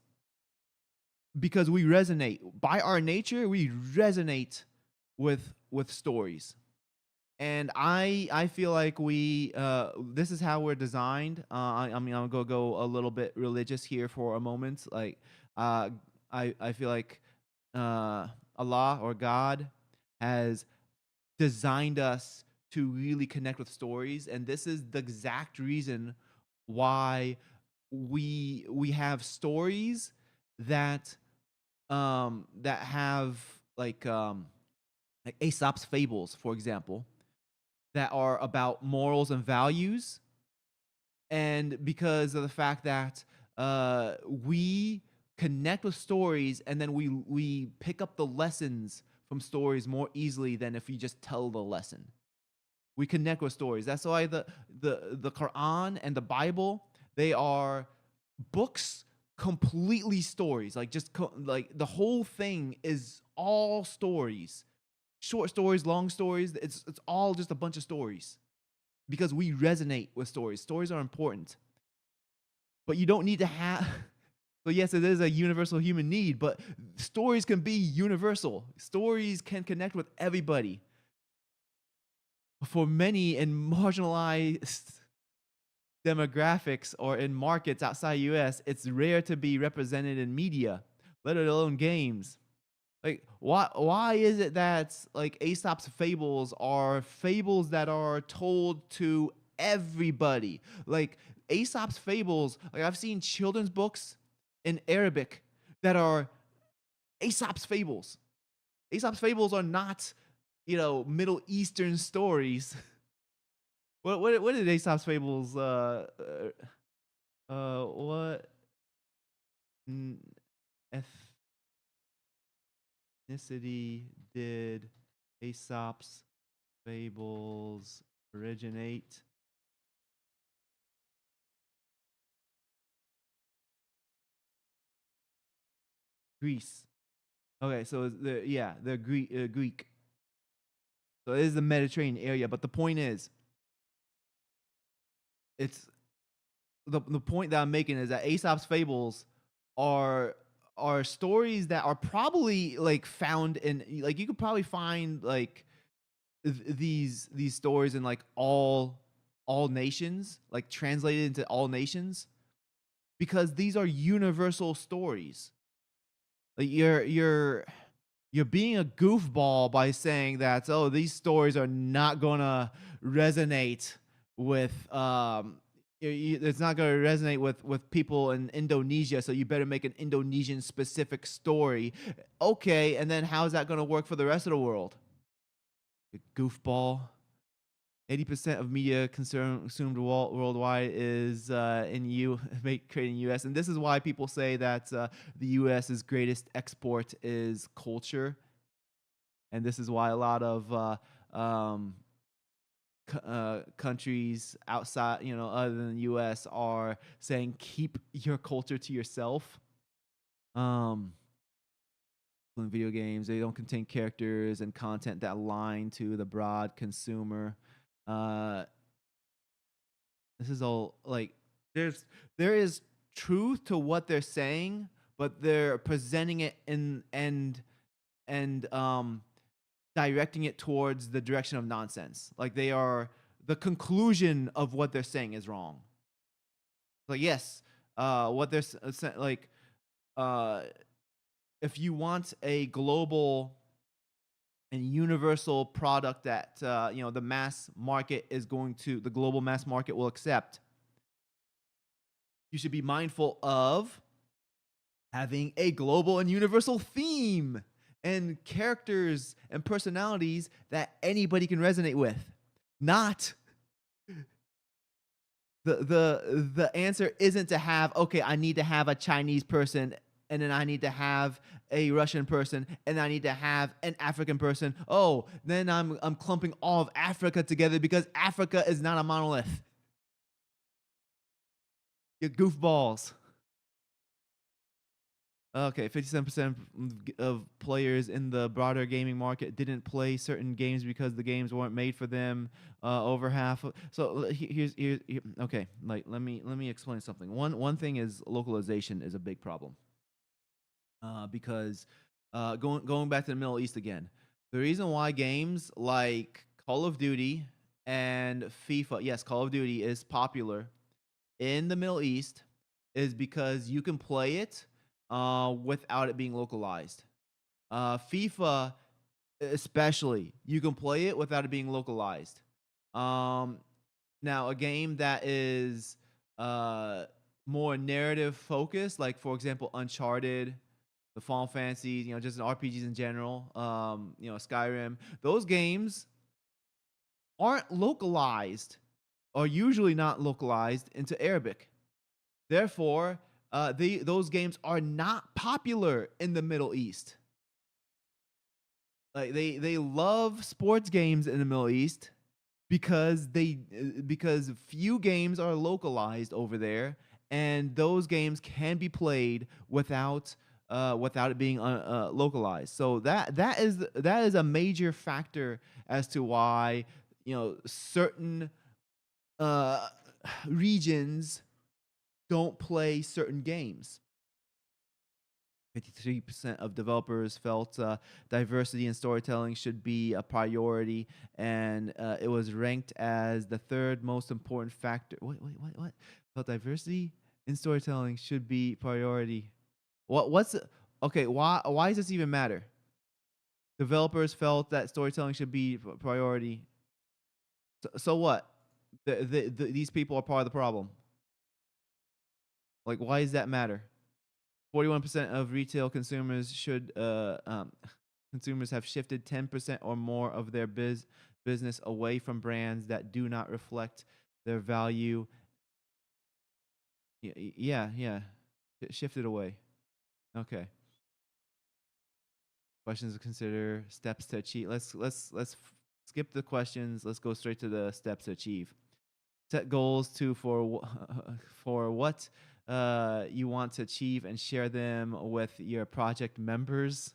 because we resonate by our nature. We resonate with stories, and I feel like we this is how we're designed. I mean, I'm gonna go a little bit religious here for a moment. Like uh, I feel like Allah or God has designed us to really connect with stories, and this is the exact reason why we have stories that that have like Aesop's fables, for example, that are about morals and values, and because of the fact that we connect with stories, and then we pick up the lessons from stories more easily than if you just tell the lesson. We connect with stories. That's why the Quran and the Bible, they are books completely stories. Like like the whole thing is all stories. Short stories, long stories, it's all just a bunch of stories because we resonate with stories. Stories are important. But you don't need to have so yes, it is a universal human need, but stories can be universal. Stories can connect with everybody. For many in marginalized demographics or in markets outside US, it's rare to be represented in media, let alone games. Like why is it that like Aesop's fables are fables that are told to everybody? Like Aesop's fables, like I've seen children's books in Arabic that are Aesop's fables. Aesop's fables are not, Middle Eastern stories. What did Aesop's fables what ethnicity did Aesop's fables originate? Greece. Okay, so they're Greek. So it is the Mediterranean area, but the point is, it's the point that I'm making is that Aesop's fables are are stories that are probably like found in, like, you could probably find like these stories in like all nations, like translated into all nations, because these are universal stories. Like you're being a goofball by saying that, oh, these stories are not gonna resonate with it's not going to resonate with people in Indonesia, so you better make an Indonesian specific story. Okay, and then how is that going to work for the rest of the world? You goofball. 80% of media consumed worldwide is created in US, and this is why people say that the US's greatest export is culture, and this is why a lot of countries outside, other than the US are saying keep your culture to yourself. In video games, they don't contain characters and content that align to the broad consumer. Uh, this is all like there is truth to what they're saying, but they're presenting it and directing it towards the direction of nonsense. Like the conclusion of what they're saying is wrong. Like yes, what they're like uh if you want a global and universal product that the mass market the global mass market will accept, you should be mindful of having a global and universal theme and characters and personalities that anybody can resonate with. Not the answer isn't to have, okay, I need to have a Chinese person, and then I need to have a Russian person, and I need to have an African person. Oh, then I'm clumping all of Africa together because Africa is not a monolith. You goofballs. Okay, 57% of players in the broader gaming market didn't play certain games because the games weren't made for them. Over half. So here's okay. Like let me explain something. One thing is localization is a big problem. Because going back to the Middle East again, the reason why games like Call of Duty and FIFA, yes, Call of Duty is popular in the Middle East, is because you can play it without it being localized. FIFA, especially, you can play it without it being localized. Now, a game that is more narrative focused, like for example, Uncharted, the Final Fantasy, just RPGs in general, Skyrim, those games aren't localized, or usually not localized into Arabic. Therefore, those games are not popular in the Middle East. Like they love sports games in the Middle East because few games are localized over there, and those games can be played without it being localized. So that is a major factor as to why certain regions don't play certain games. 53% of developers felt diversity in storytelling should be a priority, and it was ranked as the third most important factor. What? Felt diversity in storytelling should be priority. What's okay? Why does this even matter? Developers felt that storytelling should be priority. So what? These people are part of the problem. Like, why does that matter? 41% of retail consumers consumers have shifted 10% or more of their business away from brands that do not reflect their value. Yeah. Shifted away. Okay. Questions to consider, steps to achieve. Let's skip the questions. Let's go straight to the steps to achieve. Set goals for what you want to achieve and share them with your project members.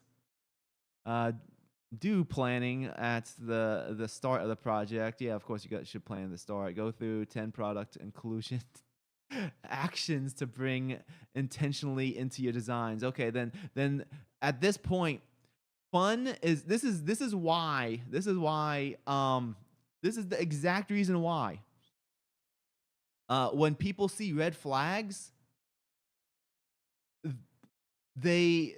Do planning at the start of the project. Yeah, of course you should plan at the start. Go through 10 product inclusion actions to bring intentionally into your designs. Okay, then at this point, fun is this is why this is the exact reason why when people see red flags, they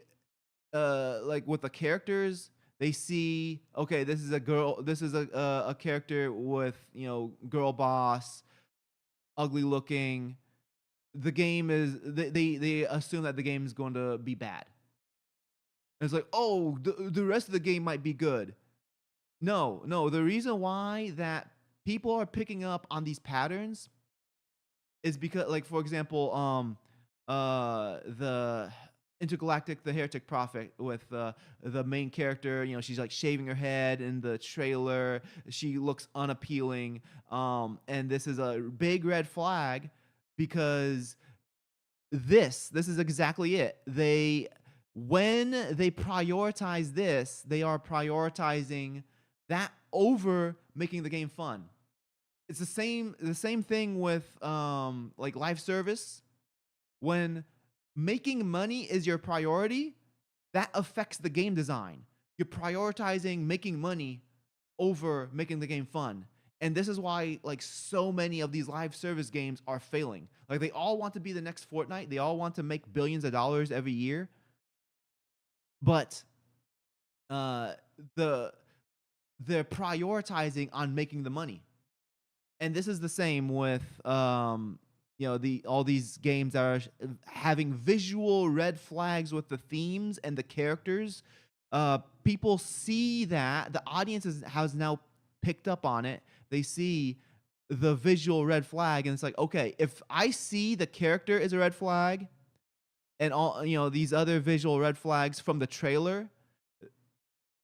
like with the characters, they see, okay, this is a girl, this is a character with girl boss, ugly looking. The game is they assume that the game is going to be bad. And it's like, oh, the rest of the game might be good. No, the reason why that people are picking up on these patterns is because, like, for example, the Intergalactic, the Heretic Prophet, with the main character. You know, she's like shaving her head in the trailer. She looks unappealing, and this is a big red flag because this is exactly it. When they prioritize this, they are prioritizing that over making the game fun. It's the same thing with like live service. When making money is your priority, that affects the game design. You're prioritizing making money over making the game fun. And this is why like so many of these live service games are failing. Like they all want to be the next Fortnite. They all want to make billions of dollars every year. But uh the they're prioritizing on making the money. And this is the same with you know, all these games that are having visual red flags with the themes and the characters. People see that the audience has now picked up on it. They see the visual red flag, and it's like, okay, if I see the character is a red flag, and all, you know, these other visual red flags from the trailer,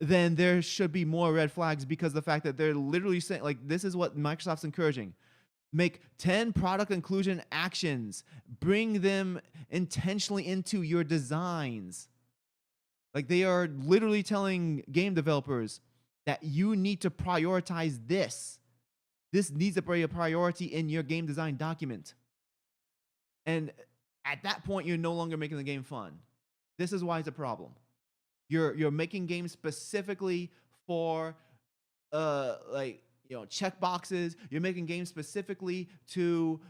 then there should be more red flags, because the fact that they're literally saying, like, this is what Microsoft's encouraging. Make 10 product inclusion actions. Bring them intentionally into your designs. Like, they are literally telling game developers that you need to prioritize this. This needs to be a priority in your game design document. And at that point, you're no longer making the game fun. This is why it's a problem. You're making games specifically for like, you know, check boxes. You're making games specifically to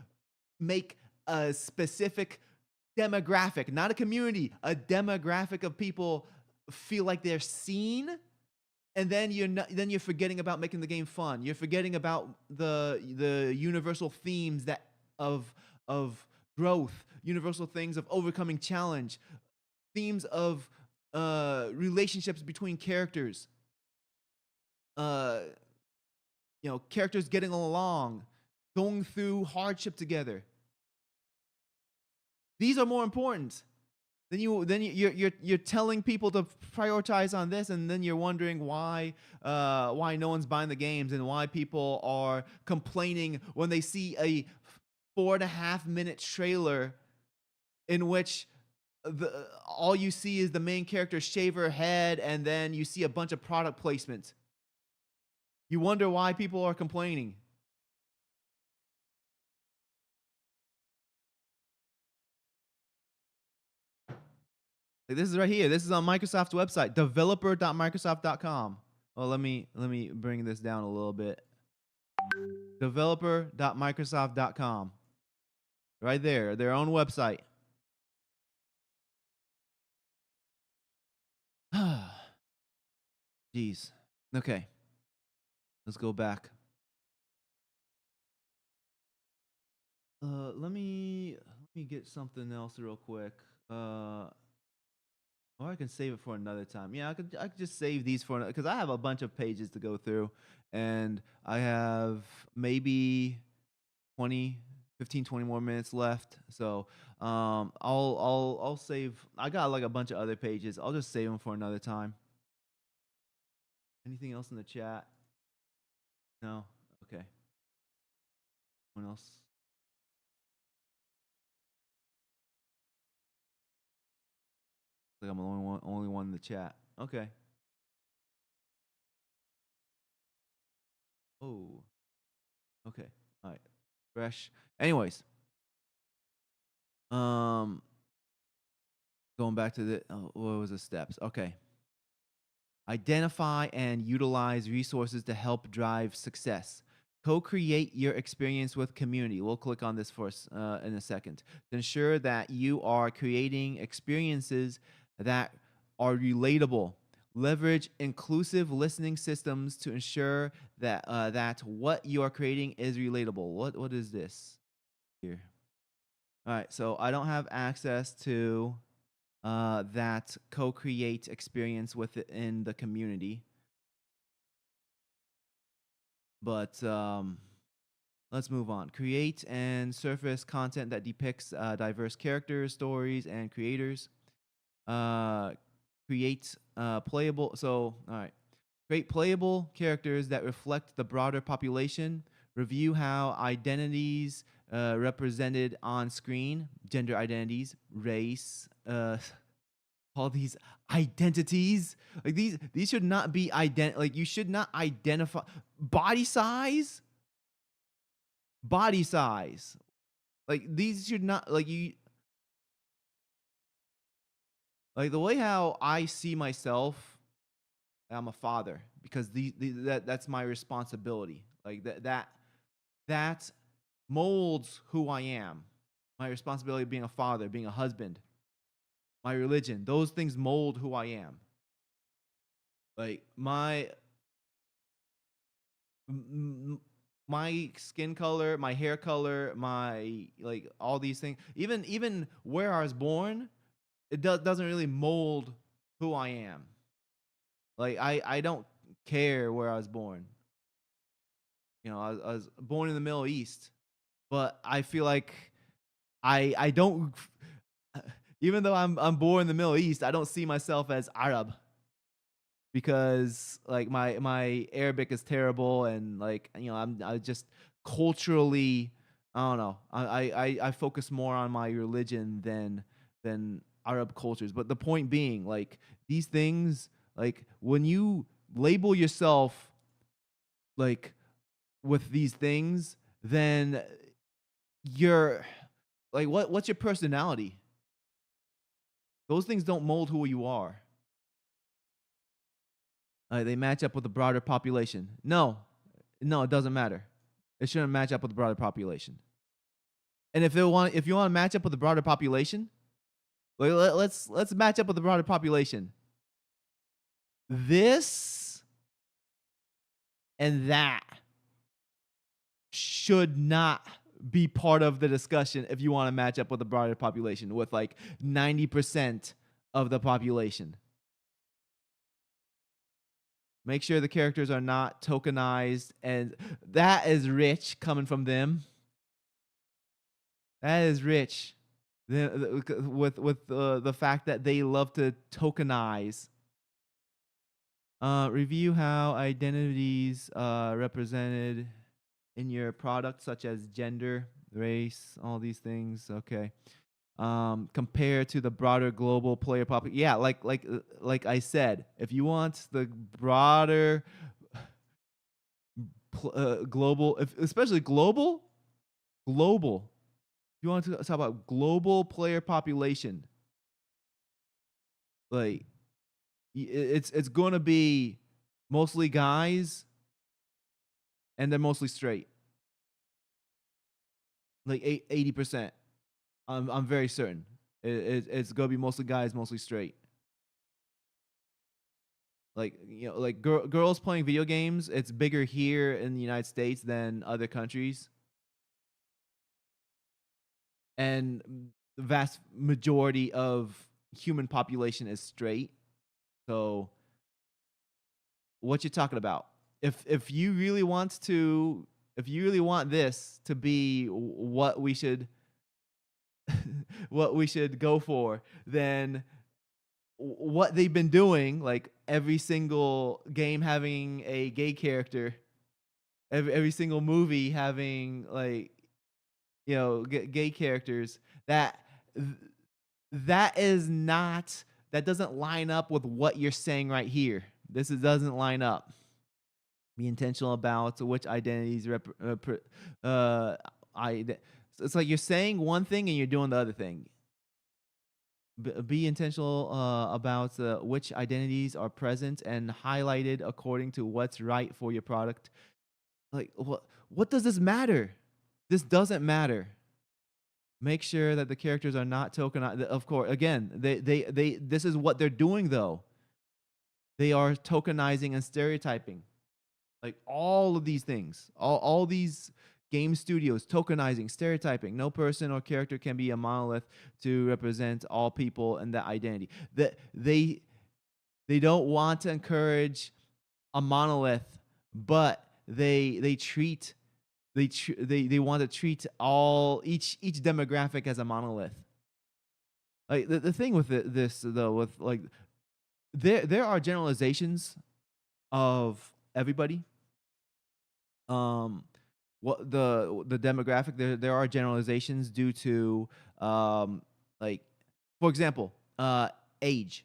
make a specific demographic, not a community, a demographic of people feel like they're seen. And then you're forgetting about making the game fun. You're forgetting about the universal themes that of growth, universal things of overcoming challenge, themes of relationships between characters. You know, characters getting along, going through hardship together. These are more important. Then you're telling people to prioritize on this, and then you're wondering why no one's buying the games, and why people are complaining when they see a 4.5-minute trailer in which all you see is the main character shave her head, and then you see a bunch of product placement. You wonder why people are complaining. Like, this is right here. This is on Microsoft's website, developer.microsoft.com. Well, let me bring this down a little bit. Developer.microsoft.com. Right there, their own website. Jeez. Okay. Let's go back. Let me get something else real quick. Or I can save it for another time. Yeah, I could just save these for, because I have a bunch of pages to go through, and I have maybe 20 more minutes left. So I'll save. I got like a bunch of other pages. I'll just save them for another time. Anything else in the chat? No? Okay. Anyone else? Like I'm the only one in the chat. Okay. Oh. Okay. All right. Fresh. Anyways. Going back to the what was the steps? Okay. Identify and utilize resources to help drive success. Co-create your experience with community. We'll click on this first in a second. To ensure that you are creating experiences that are relatable. Leverage inclusive listening systems to ensure that that what you are creating is relatable. What is this here? All right, so I don't have access to that co-create experience within the community. But let's move on. Create and surface content that depicts diverse characters, stories, and creators. Create playable. So, all right. Create playable characters that reflect the broader population. Review how identities represented on screen, gender identities, race, all these identities. Like these should not be like you should not identify body size. Body size. Like these should not like you like the way how I see myself. I'm a father because that's my responsibility. Like that molds who I am. My responsibility of being a father, being a husband, my religion, those things mold who I am. Like my skin color, my hair color, my like all these things, even where I was born, it doesn't really mold who I am. Like I don't care where I was born. You know, I was born in the Middle East, but I feel like I don't. Even though I'm born in the Middle East, I don't see myself as Arab because like my Arabic is terrible and like you know I just culturally I don't know I focus more on my religion than Arab cultures. But the point being, like these things, like when you label yourself like with these things, then you're like what's your personality? Those things don't mold who you are. They match up with the broader population. No, it doesn't matter. It shouldn't match up with the broader population. And if you want to match up with the broader population, let's match up with the broader population. This and that should not be part of the discussion if you want to match up with the broader population with like 90% of the population. Make sure the characters are not tokenized, and that is rich coming from them. That is rich with the fact that they love to tokenize. Review how identities represented in your product, such as gender, race, all these things. Okay. Compared to the broader global player population. Yeah, like I said, if you want the broader global, especially global, if you want to talk about global player population, like it's going to be mostly guys, and they're mostly straight, like 80%. I'm very certain it's gonna be mostly guys, mostly straight. Like you know, like girls playing video games. It's bigger here in the United States than other countries, and the vast majority of human population is straight. So, what you talking about? If you really want this to be what we should what we should go for, then what they've been doing, like every single game having a gay character, every single movie having like you know gay characters, that doesn't line up with what you're saying right here. Doesn't line up. Be intentional about which identities it's like you're saying one thing and you're doing the other thing. Be intentional about which identities are present and highlighted according to what's right for your product. Like what does this matter? This doesn't matter. Make sure that the characters are not tokenized. Of course, again, they this is what they're doing though. They are tokenizing and stereotyping. Like all of these things, all these game studios tokenizing, stereotyping. No person or character can be a monolith to represent all people and that identity. That they don't want to encourage a monolith, but they want to treat each demographic as a monolith. Like the thing with this though, with like there are generalizations of everybody. Um, what the demographic, there are generalizations due to like, for example, age.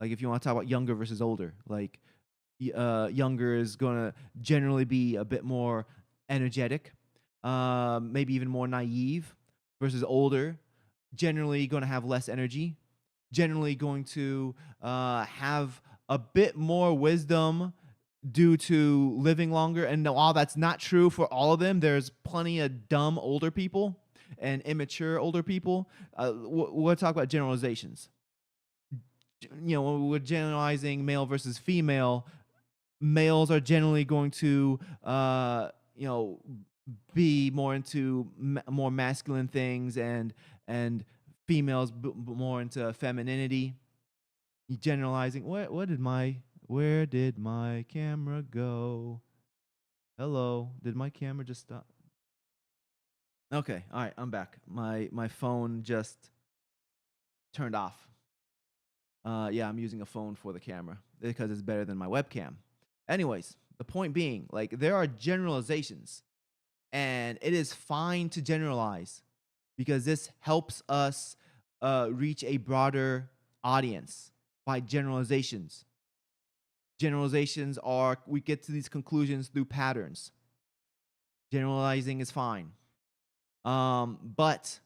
Like if you want to talk about younger versus older, like younger is gonna generally be a bit more energetic, maybe even more naive, versus older, generally going to have less energy, generally going to have a bit more wisdom due to living longer. And while that's not true for all of them, there's plenty of dumb older people and immature older people. We'll talk about generalizations. You know, when we're generalizing male versus female, males are generally going to, you know, be more into more masculine things, and females more into femininity. Generalizing. Where did my camera go? Hello, did my camera just stop? Okay, all right, I'm back. My phone just turned off. Yeah, I'm using a phone for the camera because it's better than my webcam. Anyways, the point being, like, there are generalizations, and it is fine to generalize because this helps us reach a broader audience by generalizations. Generalizations are, we get to these conclusions through patterns. Generalizing is fine. But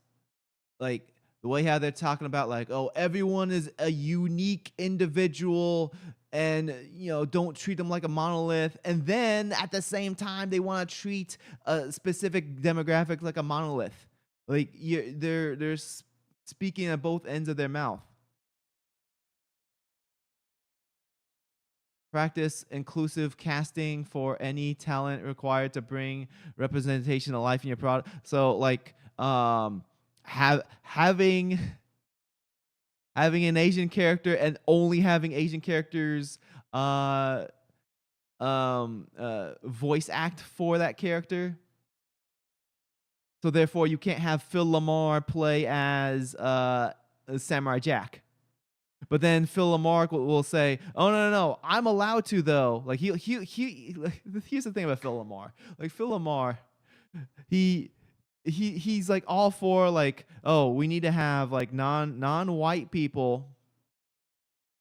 like the way how they're talking about, like, oh, everyone is a unique individual, and you know, don't treat them like a monolith, and then at the same time they want to treat a specific demographic like a monolith. Like they're speaking at both ends of their mouth. Practice inclusive casting for any talent required to bring representation to life in your product. So like having an Asian character and only having Asian characters voice act for that character. So therefore you can't have Phil Lamar play as Samurai Jack. But then Phil Lamar will say, "Oh no, I'm allowed to though." Like he here's the thing about Phil Lamar. Like Phil Lamar, he's like all for, like, oh, we need to have like non-white people.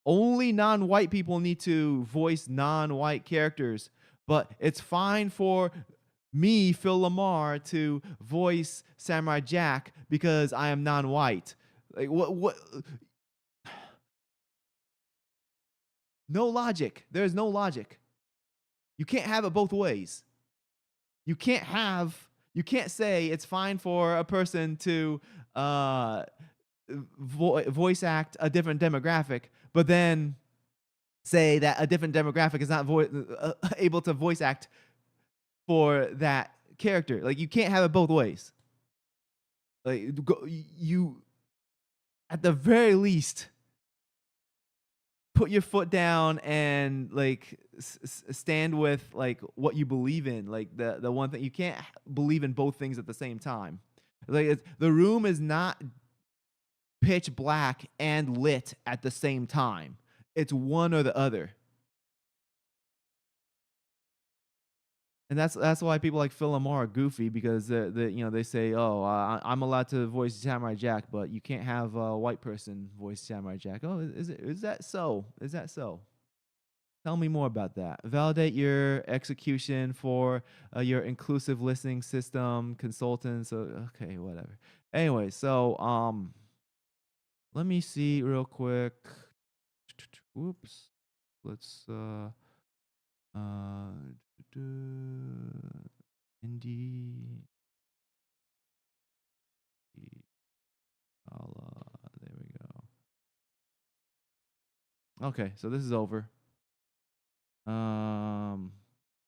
Only non-white people need to voice non-white characters, but it's fine for me, Phil Lamar, to voice Samurai Jack because I am non-white. Like what? No logic. There's no logic. You can't have it both ways. You can't say it's fine for a person to voice act a different demographic, but then say that a different demographic is not able to voice act for that character. Like, you can't have it both ways. Like, you at the very least put your foot down and like stand with like what you believe in. Like the one thing, you can't believe in both things at the same time. Like the room is not pitch black and lit at the same time. It's one or the other. And that's why people like Phil Lamar are goofy, because they say, oh, I'm allowed to voice Samurai Jack, but you can't have a white person voice Samurai Jack. Oh, is that so? Is that so? Tell me more about that. Validate your execution for your inclusive listening system consultants. Okay, whatever. Anyway, so let me see real quick. Whoops. Let's Indie. There we go. Okay, so this is over.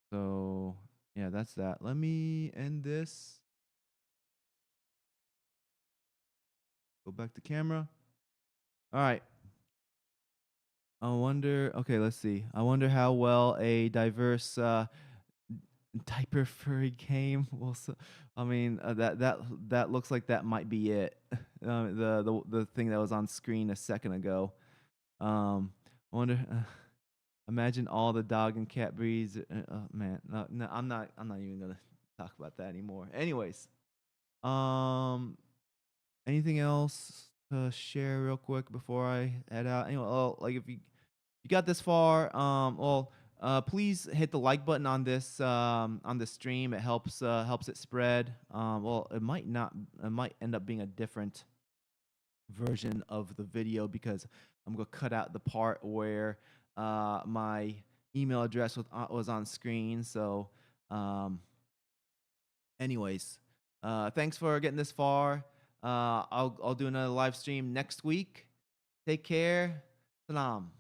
So yeah, that's that. Let me end this. Go back to camera. All right. I wonder. Okay, let's see. I wonder how well a diverse diaper furry game will. I mean, that looks like that might be it. the thing that was on screen a second ago. I wonder. Imagine all the dog and cat breeds. Oh, man, no, I'm not even gonna talk about that anymore. Anyways, um, anything else to share real quick before I head out? Anyway, like if you got this far, please hit the like button on this stream. It helps it spread. It might not. It might end up being a different version of the video because I'm gonna cut out the part where my email address was on screen. So, anyways, thanks for getting this far. I'll do another live stream next week. Take care. Salam.